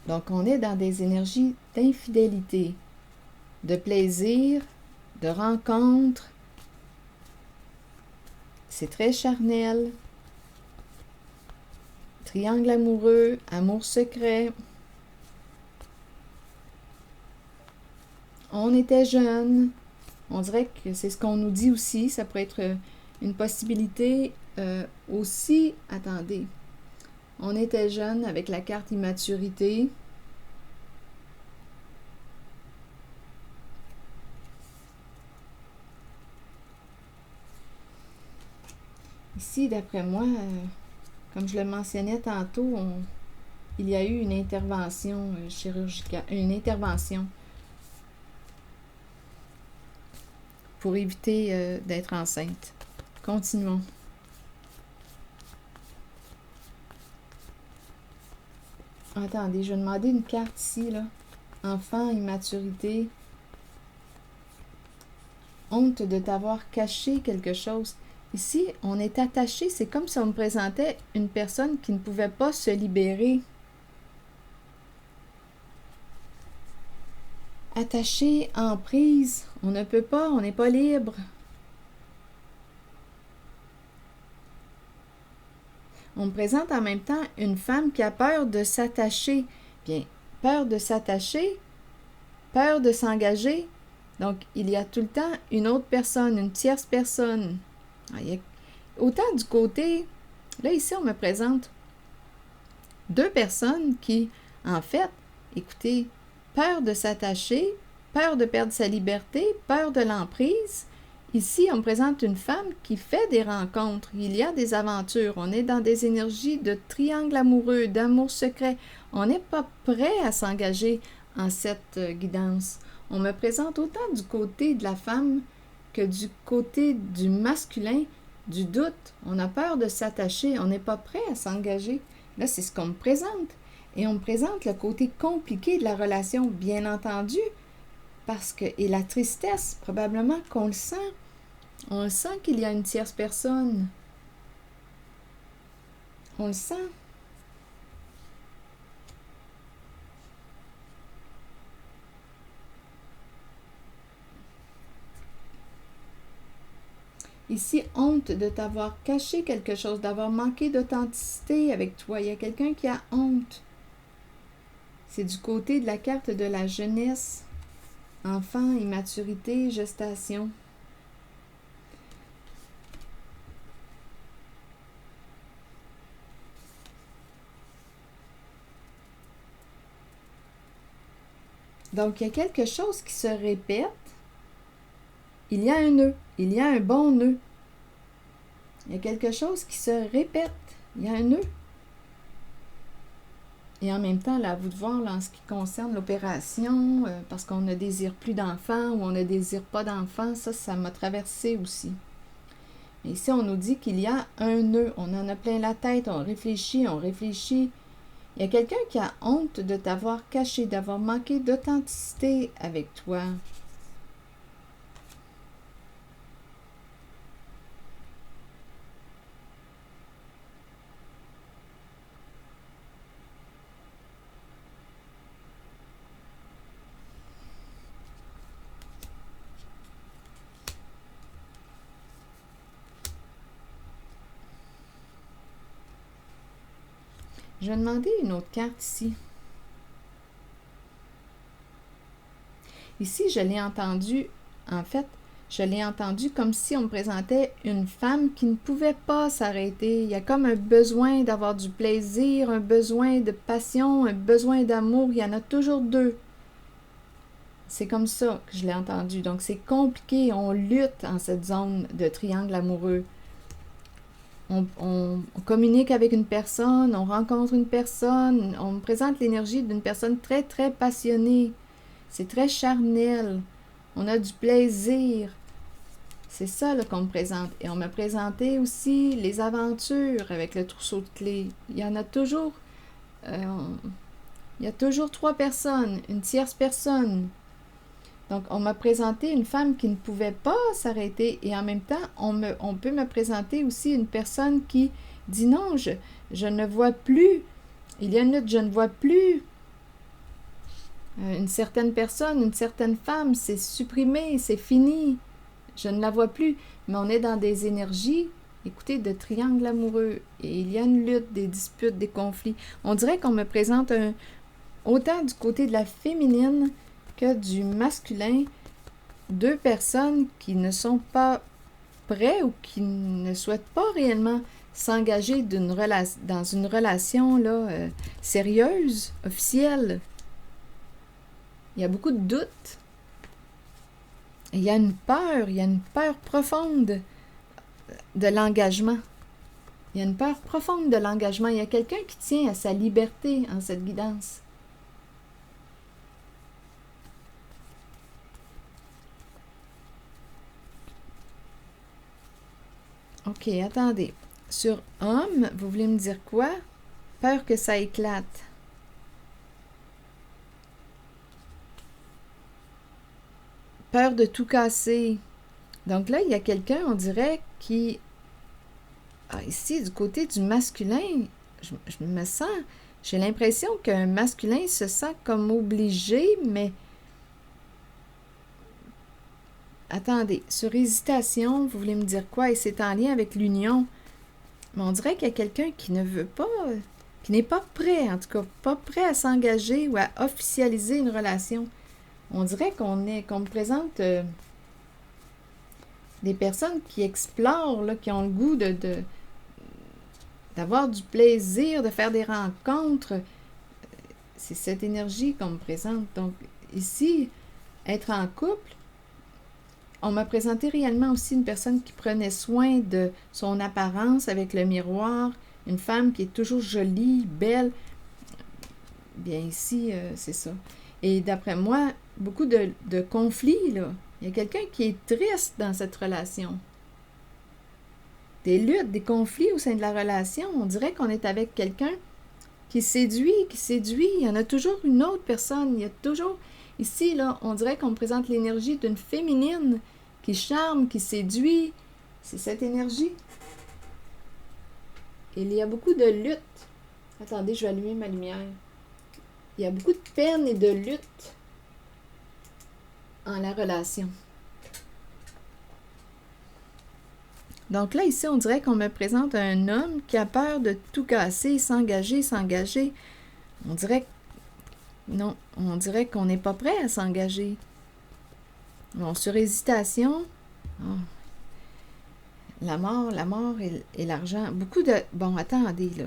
Donc, on est dans des énergies d'infidélité, de plaisir, de rencontre. C'est très charnel. Triangle amoureux, amour secret. On était jeunes. On dirait que c'est ce qu'on nous dit aussi. Ça pourrait être une possibilité aussi. Attendez. On était jeunes avec la carte immaturité. Ici, d'après moi, comme je le mentionnais tantôt, il y a eu une intervention chirurgicale, une intervention pour éviter d'être enceinte. Continuons. Attendez, je vais demander une carte ici, là. Enfant, immaturité. Honte de t'avoir caché quelque chose. Ici, on est attaché. C'est comme si on me présentait une personne qui ne pouvait pas se libérer. Attaché, en prise. On ne peut pas, on n'est pas libre. On me présente en même temps une femme qui a peur de s'attacher. Bien, peur de s'attacher, peur de s'engager. Donc, il y a tout le temps une autre personne, une tierce personne. Autant du côté, là ici on me présente deux personnes qui, en fait, écoutez, peur de s'attacher, peur de perdre sa liberté, peur de l'emprise. Ici, on me présente une femme qui fait des rencontres. Il y a des aventures. On est dans des énergies de triangle amoureux, d'amour secret. On n'est pas prêt à s'engager en cette guidance. On me présente autant du côté de la femme que du côté du masculin, du doute. On a peur de s'attacher. On n'est pas prêt à s'engager. Là, c'est ce qu'on me présente. Et on me présente le côté compliqué de la relation, bien entendu. Et la tristesse, probablement qu'on le sent. On le sent qu'il y a une tierce personne. On le sent. Ici, honte de t'avoir caché quelque chose, d'avoir manqué d'authenticité avec toi. Il y a quelqu'un qui a honte. C'est du côté de la carte de la jeunesse. Enfant, immaturité, gestation. Donc, il y a quelque chose qui se répète. Il y a un nœud. Il y a un bon nœud. Il y a quelque chose qui se répète. Il y a un nœud. Et en même temps, là, à vous de voir, là, en ce qui concerne l'opération, parce qu'on ne désire plus d'enfants ou on ne désire pas d'enfants, ça m'a traversé aussi. Mais ici, on nous dit qu'il y a un nœud. On en a plein la tête, on réfléchit, on réfléchit. Il y a quelqu'un qui a honte de t'avoir caché, d'avoir manqué d'authenticité avec toi. Je vais demander une autre carte ici. Ici, je l'ai entendu, en fait, je l'ai entendu comme si on me présentait une femme qui ne pouvait pas s'arrêter. Il y a comme un besoin d'avoir du plaisir, un besoin de passion, un besoin d'amour. Il y en a toujours deux. C'est comme ça que je l'ai entendu. Donc, c'est compliqué. On lutte en cette zone de triangle amoureux. On communique avec une personne, on rencontre une personne, on me présente l'énergie d'une personne très, très passionnée. C'est très charnel. On a du plaisir. C'est ça qu'on me présente. Et on m'a présenté aussi les aventures avec le trousseau de clés. Il y en a toujours. Il y a toujours 3 personnes, une tierce personne. Donc, on m'a présenté une femme qui ne pouvait pas s'arrêter et en même temps, on peut me présenter aussi une personne qui dit non, je ne vois plus. Il y a une lutte, je ne vois plus. Une certaine personne, une certaine femme, c'est supprimé, c'est fini. Je ne la vois plus. Mais on est dans des énergies, écoutez, de triangle amoureux. Et il y a une lutte, des disputes, des conflits. On dirait qu'on me présente autant du côté de la féminine que du masculin, 2 personnes qui ne sont pas prêts ou qui ne souhaitent pas réellement s'engager dans une relation là, sérieuse, officielle. Il y a beaucoup de doutes. Il y a une peur profonde de l'engagement. Il y a une peur profonde de l'engagement. Il y a quelqu'un qui tient à sa liberté en cette guidance. OK, attendez. Sur homme, vous voulez me dire quoi? Peur que ça éclate. Peur de tout casser. Donc là, il y a quelqu'un, on dirait, qui... Ah, ici, du côté du masculin, je me sens... J'ai l'impression qu'un masculin se sent comme obligé, mais... Attendez, sur hésitation, vous voulez me dire quoi? Et c'est en lien avec l'union. Mais on dirait qu'il y a quelqu'un qui ne veut pas, qui n'est pas prêt, en tout cas, pas prêt à s'engager ou à officialiser une relation. On dirait qu'on me présente des personnes qui explorent, là, qui ont le goût d'avoir du plaisir, de faire des rencontres. C'est cette énergie qu'on me présente. Donc, ici, être en couple, on m'a présenté réellement aussi une personne qui prenait soin de son apparence avec le miroir, une femme qui est toujours jolie, belle. Bien ici, c'est ça. Et d'après moi, beaucoup de conflits, là. Il y a quelqu'un qui est triste dans cette relation. Des luttes, des conflits au sein de la relation. On dirait qu'on est avec quelqu'un qui séduit. Il y en a toujours une autre personne. Il y a toujours... Ici, là, on dirait qu'on présente l'énergie d'une féminine qui charme, qui séduit. C'est cette énergie. Il y a beaucoup de lutte. Attendez, je vais allumer ma lumière. Il y a beaucoup de peine et de lutte en la relation. Donc là, ici, on dirait qu'on me présente un homme qui a peur de tout casser, s'engager. On dirait non, on dirait qu'on n'est pas prêt à s'engager. Bon, sur hésitation, oh, la mort et l'argent. Beaucoup de... Bon, attendez, là.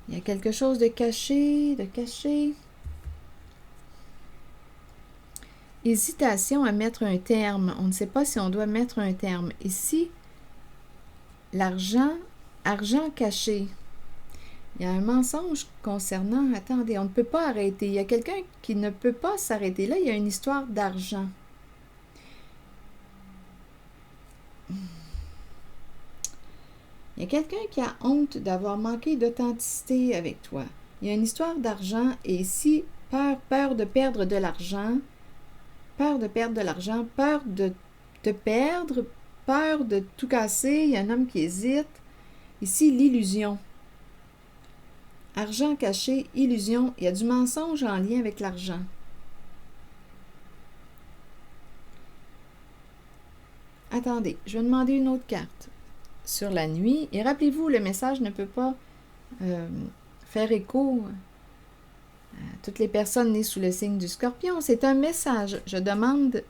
Il y a quelque chose de caché. Hésitation à mettre un terme. On ne sait pas si on doit mettre un terme. Ici, l'argent, argent caché. Il y a un mensonge concernant... Attendez, on ne peut pas arrêter. Il y a quelqu'un qui ne peut pas s'arrêter. Là, il y a une histoire d'argent. Il y a quelqu'un qui a honte d'avoir manqué d'authenticité avec toi. Il y a une histoire d'argent et ici, peur de perdre de l'argent, peur de perdre de l'argent, peur de te perdre, peur de tout casser. Il y a un homme qui hésite. Ici, l'illusion. Argent caché, illusion. Il y a du mensonge en lien avec l'argent. Attendez, je vais demander une autre carte. Sur la nuit, et rappelez-vous, le message ne peut pas faire écho à toutes les personnes nées sous le signe du Scorpion. C'est un message. Je demande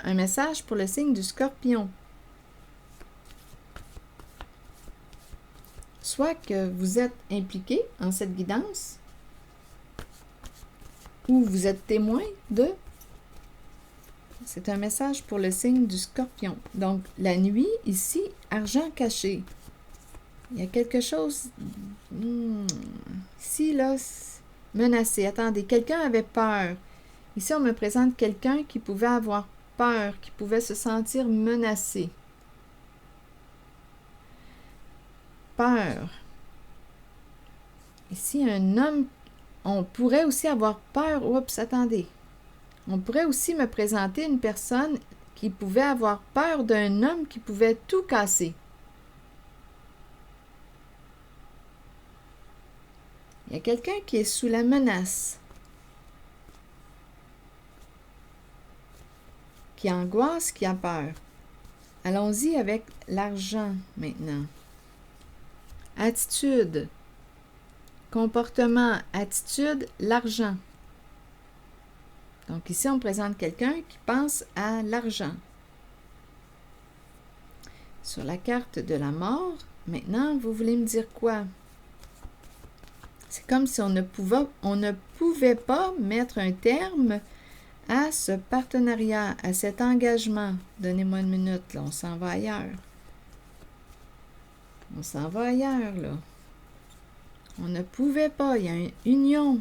un message pour le signe du Scorpion. Soit que vous êtes impliqué en cette guidance, ou vous êtes témoin de... C'est un message pour le signe du Scorpion. Donc, la nuit, ici, argent caché. Il y a quelque chose... Ici, là, menacé. Attendez, quelqu'un avait peur. Ici, on me présente quelqu'un qui pouvait avoir peur, qui pouvait se sentir menacé. Peur. Ici, un homme... On pourrait aussi avoir peur... Oups, attendez. On pourrait aussi me présenter une personne qui pouvait avoir peur d'un homme qui pouvait tout casser. Il y a quelqu'un qui est sous la menace, qui angoisse, qui a peur. Allons-y avec l'argent maintenant. Attitude, comportement, attitude, l'argent. Donc ici, on présente quelqu'un qui pense à l'argent. Sur la carte de la mort, maintenant, vous voulez me dire quoi? C'est comme si on ne pouvait pas mettre un terme à ce partenariat, à cet engagement. Donnez-moi une minute, là, on s'en va ailleurs. On s'en va ailleurs, là. On ne pouvait pas, il y a une union,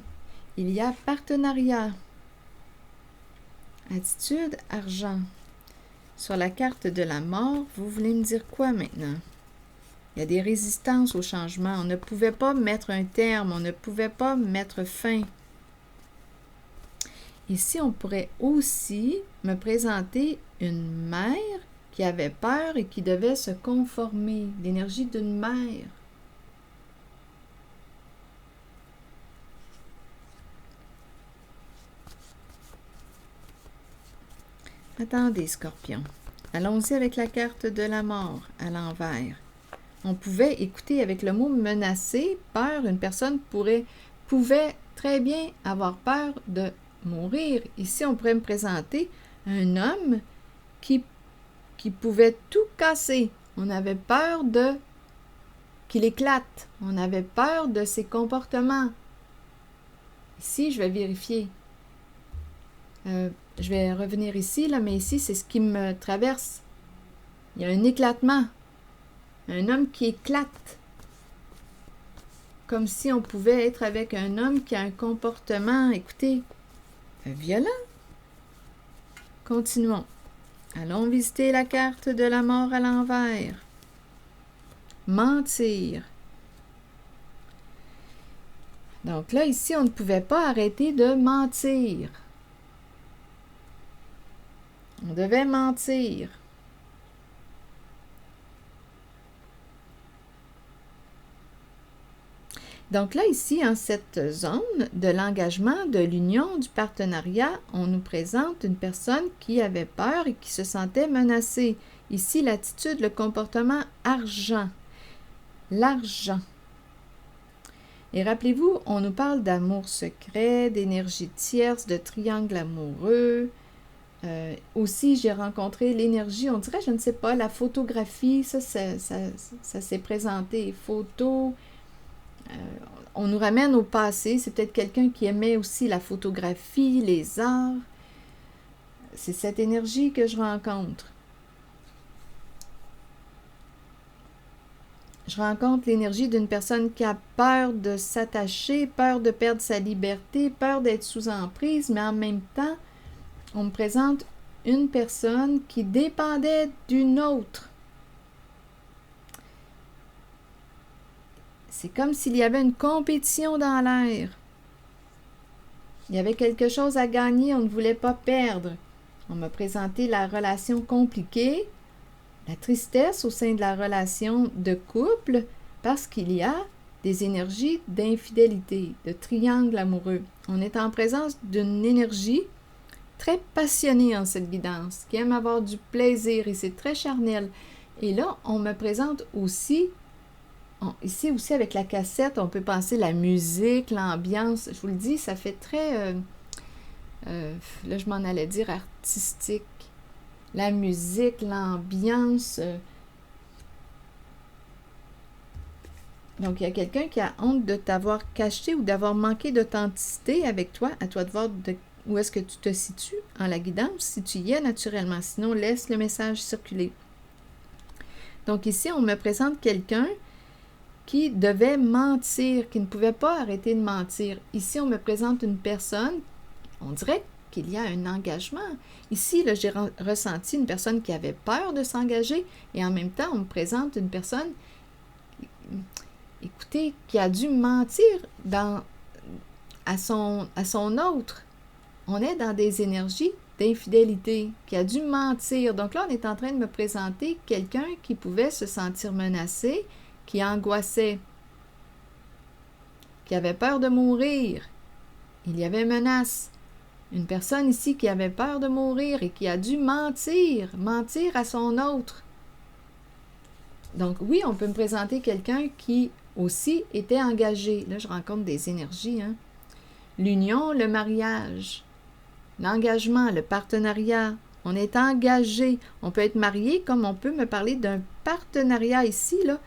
il y a partenariat. Attitude, argent. Sur la carte de la mort, vous voulez me dire quoi maintenant? Il y a des résistances au changement. On ne pouvait pas mettre un terme, on ne pouvait pas mettre fin. Ici, on pourrait aussi me présenter une mère qui avait peur et qui devait se conformer. L'énergie d'une mère. Attendez, Scorpion. Allons-y avec la carte de la mort à l'envers. On pouvait écouter avec le mot menacé, peur, une personne pouvait très bien avoir peur de mourir. Ici, on pourrait me présenter un homme qui pouvait tout casser. On avait peur qu'il éclate. On avait peur de ses comportements. Ici, je vais vérifier. Je vais revenir ici, là, mais ici, c'est ce qui me traverse. Il y a un éclatement. Un homme qui éclate. Comme si on pouvait être avec un homme qui a un comportement, écoutez, violent. Continuons. Allons visiter la carte de la mort à l'envers. Mentir. Donc là, ici, on ne pouvait pas arrêter de mentir. On devait mentir. Donc là, ici, en cette zone de l'engagement, de l'union, du partenariat, on nous présente une personne qui avait peur et qui se sentait menacée. Ici, l'attitude, le comportement argent. L'argent. Et rappelez-vous, on nous parle d'amour secret, d'énergie tierce, de triangle amoureux. Aussi, j'ai rencontré l'énergie, on dirait, je ne sais pas, la photographie, ça s'est présenté. Photo, on nous ramène au passé. C'est peut-être quelqu'un qui aimait aussi la photographie, les arts. C'est cette énergie que je rencontre. je rencontre l'énergie d'une personne qui a peur de s'attacher, peur de perdre sa liberté, peur d'être sous emprise, mais en même temps, on me présente une personne qui dépendait d'une autre. C'est comme s'il y avait une compétition dans l'air. Il y avait quelque chose à gagner, on ne voulait pas perdre. On m'a présenté la relation compliquée, la tristesse au sein de la relation de couple, parce qu'il y a des énergies d'infidélité, de triangle amoureux. On est en présence d'une énergie très passionnée en cette guidance, qui aime avoir du plaisir et c'est très charnel. Et là, on me présente aussi, ici aussi avec la cassette, on peut penser la musique, l'ambiance. Je vous le dis, ça fait très, là je m'en allais dire artistique. La musique, l'ambiance. Donc, il y a quelqu'un qui a honte de t'avoir caché ou d'avoir manqué d'authenticité avec toi. À toi de voir où est-ce que tu te situes en la guidance, si tu y es naturellement. Sinon, laisse le message circuler. Donc, ici, on me présente quelqu'un qui devait mentir, qui ne pouvait pas arrêter de mentir. Ici, on me présente une personne, on dirait qu'il y a un engagement. Ici, là, j'ai ressenti une personne qui avait peur de s'engager et en même temps, on me présente une personne, écoutez, qui a dû mentir à son autre. On est dans des énergies d'infidélité, qui a dû mentir. Donc là, on est en train de me présenter quelqu'un qui pouvait se sentir menacé, qui angoissait, qui avait peur de mourir. Il y avait menace. Une personne ici qui avait peur de mourir et qui a dû mentir à son autre. Donc oui, on peut me présenter quelqu'un qui aussi était engagé. Là, je rencontre des énergies. L'union, le mariage, l'engagement, le partenariat. On est engagé. On peut être marié comme on peut me parler d'un partenariat ici. Là.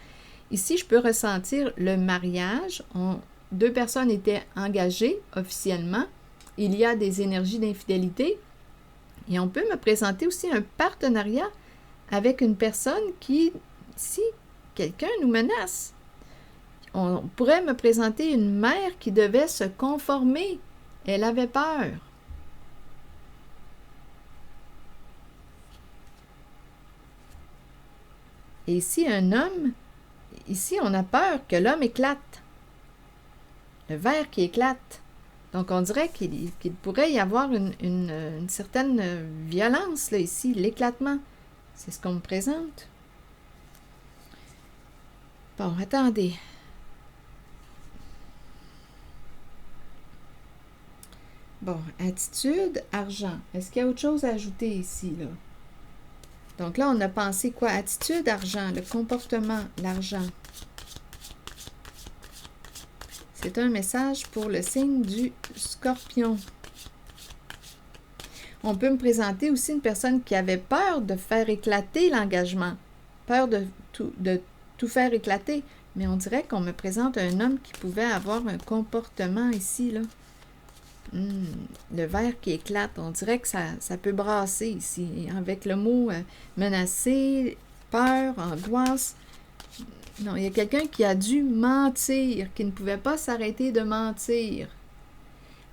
Ici, je peux ressentir le mariage. Deux personnes étaient engagées officiellement. Il y a des énergies d'infidélité. Et on peut me présenter aussi un partenariat avec une personne qui, si quelqu'un nous menace, on pourrait me présenter une mère qui devait se conformer. Elle avait peur. Et ici, un homme, ici, on a peur que l'homme éclate. Le verre qui éclate. Donc, on dirait qu'il pourrait y avoir une certaine violence, là, ici, l'éclatement. C'est ce qu'on me présente. Bon, attendez. Bon, attitude, argent. Est-ce qu'il y a autre chose à ajouter ici, là? Donc là, on a pensé quoi? Attitude, argent, le comportement, l'argent. C'est un message pour le signe du Scorpion. On peut me présenter aussi une personne qui avait peur de faire éclater l'engagement, peur de tout faire éclater, mais on dirait qu'on me présente un homme qui pouvait avoir un comportement ici, là. Le verre qui éclate, on dirait que ça peut brasser ici, avec le mot menacé, peur, angoisse. Non, il y a quelqu'un qui a dû mentir, qui ne pouvait pas s'arrêter de mentir.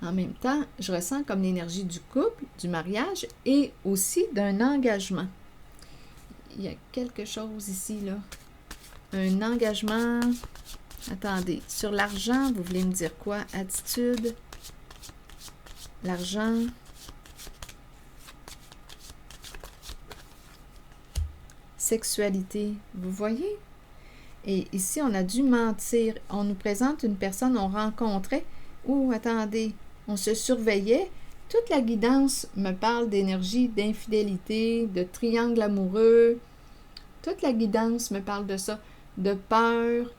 En même temps, je ressens comme l'énergie du couple, du mariage et aussi d'un engagement. Il y a quelque chose ici, là. Un engagement. Attendez, sur l'argent, vous voulez me dire quoi? Attitude, l'argent, sexualité. Vous voyez? Et ici, on a dû mentir. On nous présente une personne, on rencontrait. Attendez, on se surveillait. Toute la guidance me parle d'énergie, d'infidélité, de triangle amoureux. Toute la guidance me parle de ça. De peur,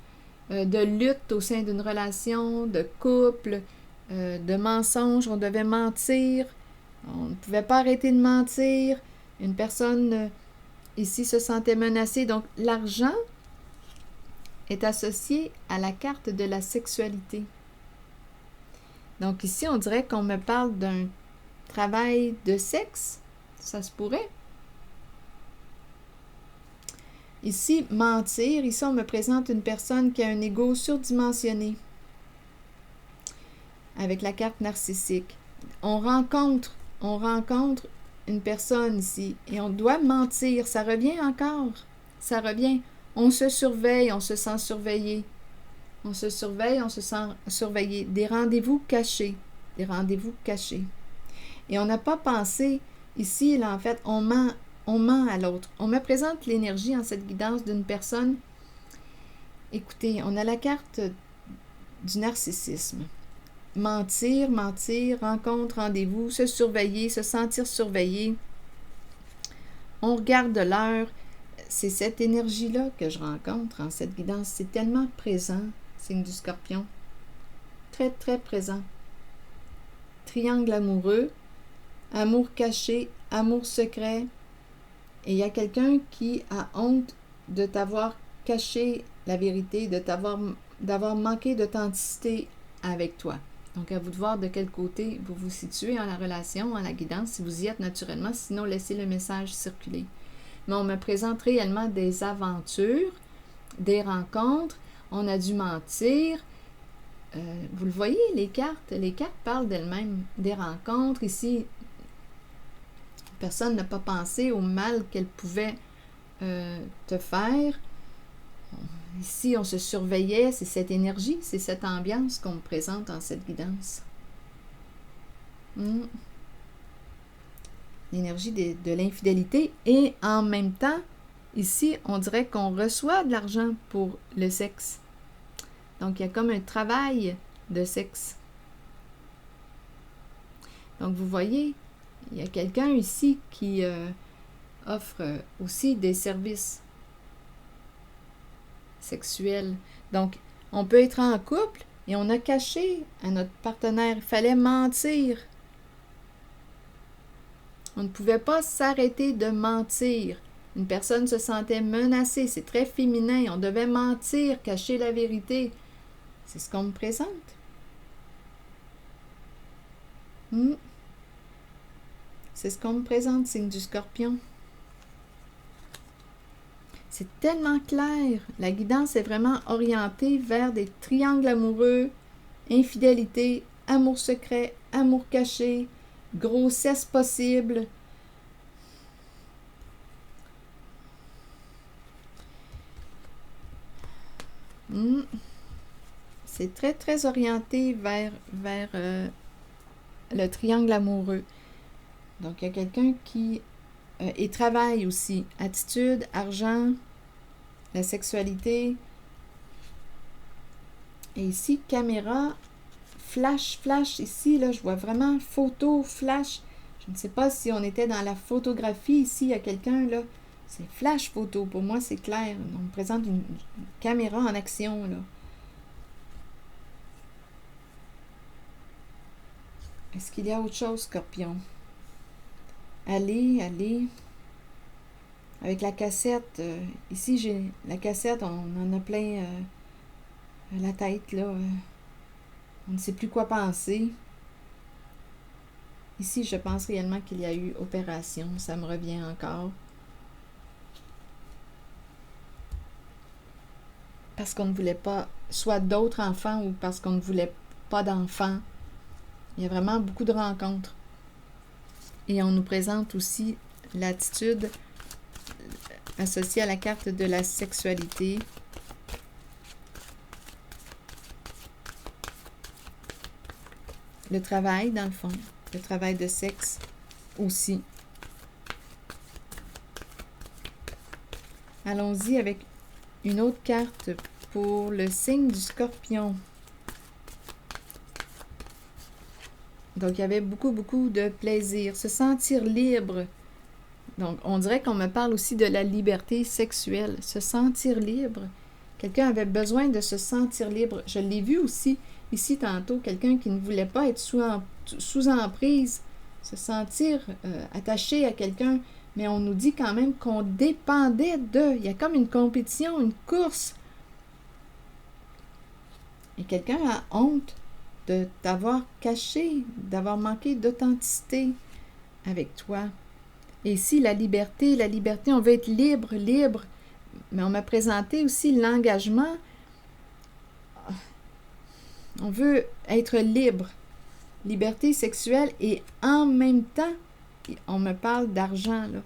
de lutte au sein d'une relation, de couple, de mensonges. On devait mentir. On ne pouvait pas arrêter de mentir. Une personne ici se sentait menacée. Donc, l'argent est associé à la carte de la sexualité. Donc ici, on dirait qu'on me parle d'un travail de sexe. Ça se pourrait. Ici, mentir. Ici, on me présente une personne qui a un ego surdimensionné avec la carte narcissique. On rencontre une personne ici et on doit mentir. Ça revient encore. Ça revient. On se surveille, on se sent surveillé. On se surveille, on se sent surveillé. Des rendez-vous cachés. Des rendez-vous cachés. Et on n'a pas pensé, ici, là, en fait, on ment à l'autre. On me présente l'énergie en cette guidance d'une personne. Écoutez, on a la carte du narcissisme. Mentir, rencontre, rendez-vous, se surveiller, se sentir surveillé. On regarde l'heure. C'est cette énergie-là que je rencontre en cette guidance. C'est tellement présent, signe du Scorpion. Très, très présent. Triangle amoureux, amour caché, amour secret. Et il y a quelqu'un qui a honte de t'avoir caché la vérité, d'avoir manqué d'authenticité avec toi. Donc, à vous de voir de quel côté vous vous situez en la relation, en la guidance, si vous y êtes naturellement, sinon laissez le message circuler. Mais on me présente réellement des aventures, des rencontres, on a dû mentir. Vous le voyez, les cartes parlent d'elles-mêmes, des rencontres. Ici, personne n'a pas pensé au mal qu'elle pouvait te faire. Ici, on se surveillait, c'est cette énergie, c'est cette ambiance qu'on me présente en cette guidance. L'énergie de l'infidélité et en même temps, ici, on dirait qu'on reçoit de l'argent pour le sexe. Donc, il y a comme un travail de sexe. Donc, vous voyez, il y a quelqu'un ici qui offre aussi des services sexuels. Donc, on peut être en couple et on a caché à notre partenaire. Il fallait mentir. On ne pouvait pas s'arrêter de mentir. Une personne se sentait menacée. C'est très féminin. On devait mentir, cacher la vérité. C'est ce qu'on me présente. C'est ce qu'on me présente, signe du Scorpion. C'est tellement clair. La guidance est vraiment orientée vers des triangles amoureux, infidélité, amour secret, amour caché, grossesse possible. C'est très, très orienté vers le triangle amoureux. Donc, il y a quelqu'un qui... et travail aussi. Attitude, argent, la sexualité. Et ici, caméra, flash. Ici, là, je vois vraiment photo, flash. Je ne sais pas si on était dans la photographie. Ici, il y a quelqu'un, là. C'est flash photo. Pour moi, c'est clair. On me présente une caméra en action, là. Est-ce qu'il y a autre chose, Scorpion? Allez. Avec la cassette, ici, j'ai la cassette, on en a plein la tête, là. On ne sait plus quoi penser. Ici, je pense réellement qu'il y a eu opération. Ça me revient encore. Parce qu'on ne voulait pas, soit d'autres enfants ou parce qu'on ne voulait pas d'enfants. Il y a vraiment beaucoup de rencontres. Et on nous présente aussi l'attitude associée à la carte de la sexualité. Le travail, dans le fond. Le travail de sexe aussi. Allons-y avec une autre carte pour le signe du Scorpion. Donc, il y avait beaucoup de plaisir. Se sentir libre. Donc, on dirait qu'on me parle aussi de la liberté sexuelle. Se sentir libre. Quelqu'un avait besoin de se sentir libre. Je l'ai vu aussi, ici tantôt, quelqu'un qui ne voulait pas être sous emprise. Se sentir attaché à quelqu'un. Mais on nous dit quand même qu'on dépendait d'eux. Il y a comme une compétition, une course. Et quelqu'un a honte de t'avoir caché, d'avoir manqué d'authenticité avec toi. Et ici, la liberté, on veut être libre. Mais on m'a présenté aussi l'engagement. On veut être libre, liberté sexuelle, et en même temps, on me parle d'argent, là,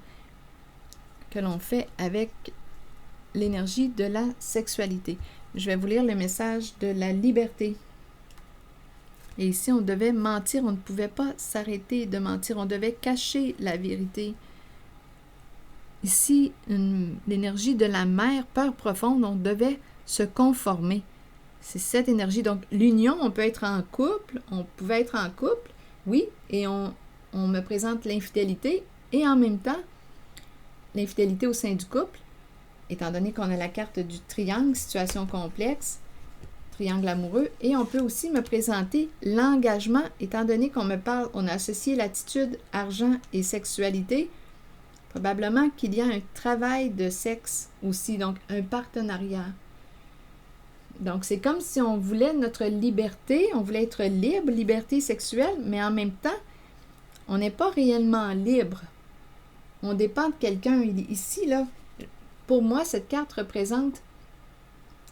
que l'on fait avec l'énergie de la sexualité. Je vais vous lire le message de la liberté. Et ici, on devait mentir, on ne pouvait pas s'arrêter de mentir, on devait cacher la vérité. Ici, l'énergie de la mère, peur profonde, on devait se conformer. C'est cette énergie. Donc, l'union, on peut être en couple, on pouvait être en couple, oui, et on me présente l'infidélité, et en même temps, l'infidélité au sein du couple, étant donné qu'on a la carte du triangle, situation complexe, triangle amoureux, et on peut aussi me présenter l'engagement, étant donné qu'on me parle, on a associé l'attitude, argent et sexualité, probablement qu'il y a un travail de sexe aussi, donc un partenariat. Donc, c'est comme si on voulait notre liberté, on voulait être libre, liberté sexuelle, mais en même temps, on n'est pas réellement libre. On dépend de quelqu'un. Ici, là, pour moi, cette carte représente,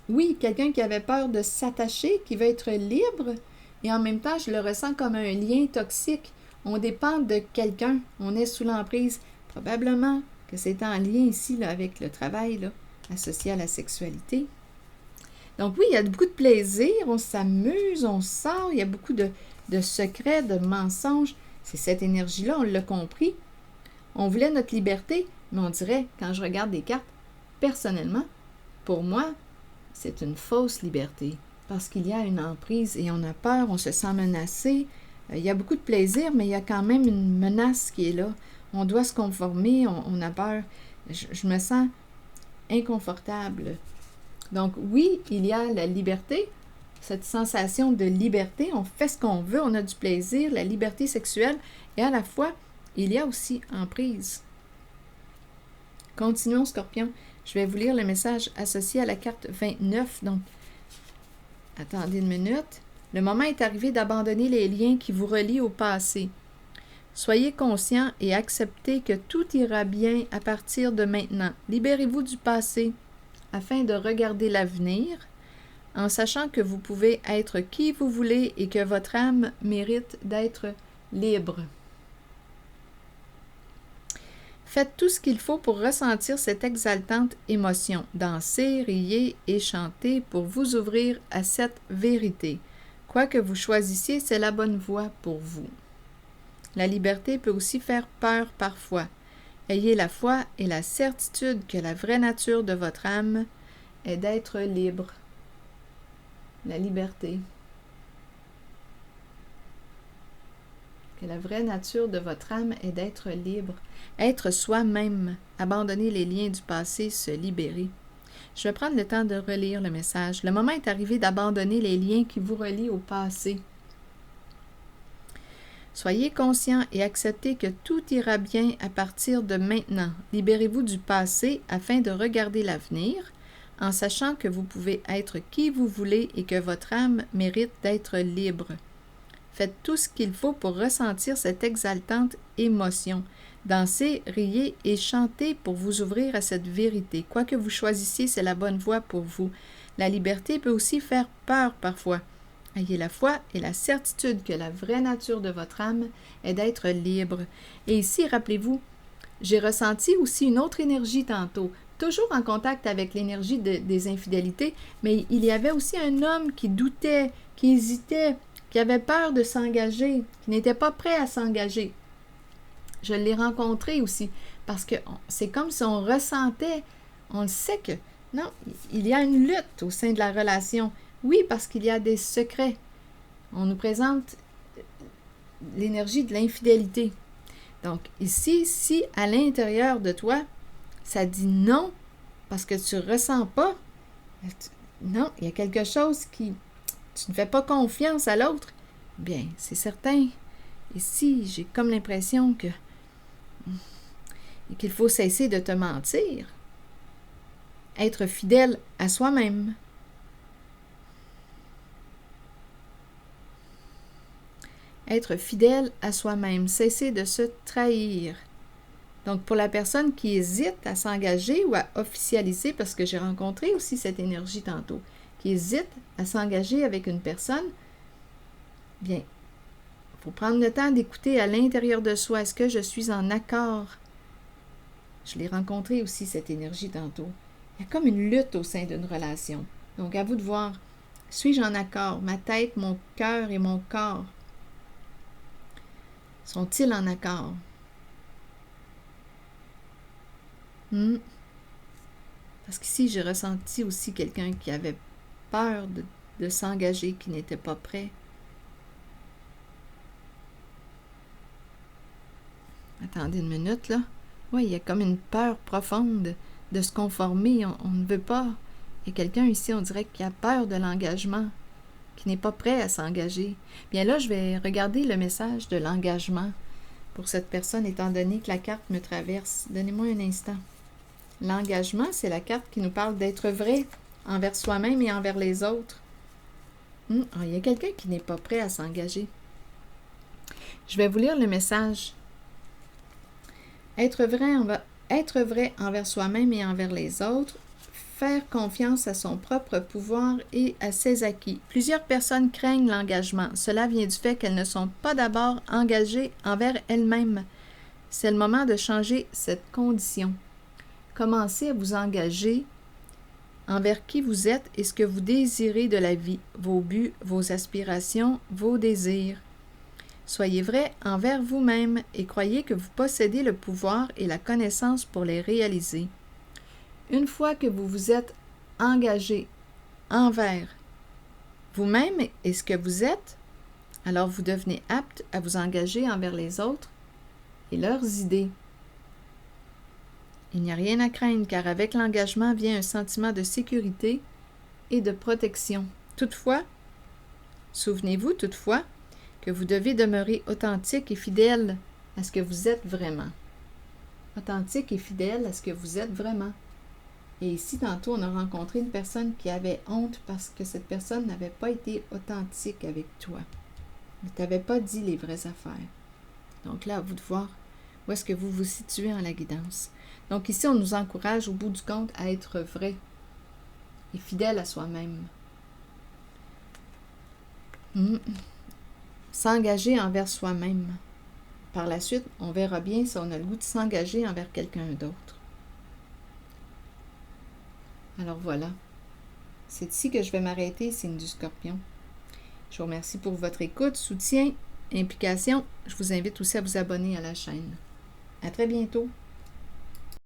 oui, quelqu'un qui avait peur de s'attacher, qui veut être libre, et en même temps, je le ressens comme un lien toxique. On dépend de quelqu'un, on est sous l'emprise. Probablement que c'est en lien ici là, avec le travail là, associé à la sexualité. Donc oui, il y a beaucoup de plaisir, on s'amuse, on sort, il y a beaucoup de secrets, de mensonges. C'est cette énergie-là, on l'a compris. On voulait notre liberté, mais on dirait, quand je regarde des cartes, personnellement, pour moi, c'est une fausse liberté. Parce qu'il y a une emprise et on a peur, on se sent menacé. Il y a beaucoup de plaisir, mais il y a quand même une menace qui est là. On doit se conformer, on a peur. Je me sens inconfortable. Donc oui, il y a la liberté, cette sensation de liberté, on fait ce qu'on veut, on a du plaisir, la liberté sexuelle, et à la fois, il y a aussi emprise. Continuons, Scorpion. Je vais vous lire le message associé à la carte 29. Donc, attendez une minute. Le moment est arrivé d'abandonner les liens qui vous relient au passé. Soyez conscient et acceptez que tout ira bien à partir de maintenant. Libérez-vous du passé afin de regarder l'avenir, en sachant que vous pouvez être qui vous voulez et que votre âme mérite d'être libre. Faites tout ce qu'il faut pour ressentir cette exaltante émotion. Dansez, riez et chantez pour vous ouvrir à cette vérité. Quoi que vous choisissiez, c'est la bonne voie pour vous. La liberté peut aussi faire peur parfois. Ayez la foi et la certitude que la vraie nature de votre âme est d'être libre. La liberté. Que la vraie nature de votre âme est d'être libre. Être soi-même, abandonner les liens du passé, se libérer. Je vais prendre le temps de relire le message. Le moment est arrivé d'abandonner les liens qui vous relient au passé. Soyez conscient et acceptez que tout ira bien à partir de maintenant. Libérez-vous du passé afin de regarder l'avenir, en sachant que vous pouvez être qui vous voulez et que votre âme mérite d'être libre. Faites tout ce qu'il faut pour ressentir cette exaltante émotion. Dansez, riez et chantez pour vous ouvrir à cette vérité. Quoi que vous choisissiez, c'est la bonne voie pour vous. La liberté peut aussi faire peur parfois. Ayez la foi et la certitude que la vraie nature de votre âme est d'être libre. Et ici, rappelez-vous, j'ai ressenti aussi une autre énergie tantôt, toujours en contact avec l'énergie des infidélités, mais il y avait aussi un homme qui doutait, qui hésitait, qui avait peur de s'engager, qui n'était pas prêt à s'engager. Je l'ai rencontré aussi, parce que c'est comme si on ressentait, on le sait que, non, il y a une lutte au sein de la relation. Oui, parce qu'il y a des secrets. On nous présente l'énergie de l'infidélité. Donc ici, si à l'intérieur de toi, ça dit non, parce que tu ne ressens pas, non, il y a quelque chose qui, tu ne fais pas confiance à l'autre, bien, c'est certain. Ici, j'ai comme l'impression qu'il faut cesser de te mentir. Être fidèle à soi-même. Être fidèle à soi-même, cesser de se trahir. Donc, pour la personne qui hésite à s'engager ou à officialiser, parce que j'ai rencontré aussi cette énergie tantôt, qui hésite à s'engager avec une personne, bien, il faut prendre le temps d'écouter à l'intérieur de soi. Est-ce que je suis en accord? Je l'ai rencontré aussi, cette énergie tantôt. Il y a comme une lutte au sein d'une relation. Donc, à vous de voir, suis-je en accord? Ma tête, mon cœur et mon corps sont-ils en accord? Parce qu'ici, j'ai ressenti aussi quelqu'un qui avait peur de s'engager, qui n'était pas prêt. Attendez une minute, là. Oui, il y a comme une peur profonde de se conformer. On ne veut pas. Il y a quelqu'un ici, on dirait, qui a peur de l'engagement, qui n'est pas prêt à s'engager. Bien là, je vais regarder le message de l'engagement pour cette personne, étant donné que la carte me traverse. Donnez-moi un instant. L'engagement, c'est la carte qui nous parle d'être vrai envers soi-même et envers les autres. Il y a quelqu'un qui n'est pas prêt à s'engager. Je vais vous lire le message. Être vrai envers soi-même et envers les autres, faire confiance à son propre pouvoir et à ses acquis. Plusieurs personnes craignent l'engagement. Cela vient du fait qu'elles ne sont pas d'abord engagées envers elles-mêmes. C'est le moment de changer cette condition. Commencez à vous engager envers qui vous êtes et ce que vous désirez de la vie, vos buts, vos aspirations, vos désirs. Soyez vrai envers vous-même et croyez que vous possédez le pouvoir et la connaissance pour les réaliser. Une fois que vous vous êtes engagé envers vous-même et ce que vous êtes, alors vous devenez apte à vous engager envers les autres et leurs idées. Il n'y a rien à craindre car avec l'engagement vient un sentiment de sécurité et de protection. Toutefois, souvenez-vous toutefois que vous devez demeurer authentique et fidèle à ce que vous êtes vraiment. Authentique et fidèle à ce que vous êtes vraiment. Et ici, tantôt, on a rencontré une personne qui avait honte parce que cette personne n'avait pas été authentique avec toi. Ne t'avait pas dit les vraies affaires. Donc là, à vous de voir où est-ce que vous vous situez en la guidance. Donc ici, on nous encourage au bout du compte à être vrai et fidèle à soi-même. S'engager envers soi-même. Par la suite, on verra bien si on a le goût de s'engager envers quelqu'un d'autre. Alors voilà. C'est ici que je vais m'arrêter, signe du Scorpion. Je vous remercie pour votre écoute, soutien, implication. Je vous invite aussi à vous abonner à la chaîne. À très bientôt.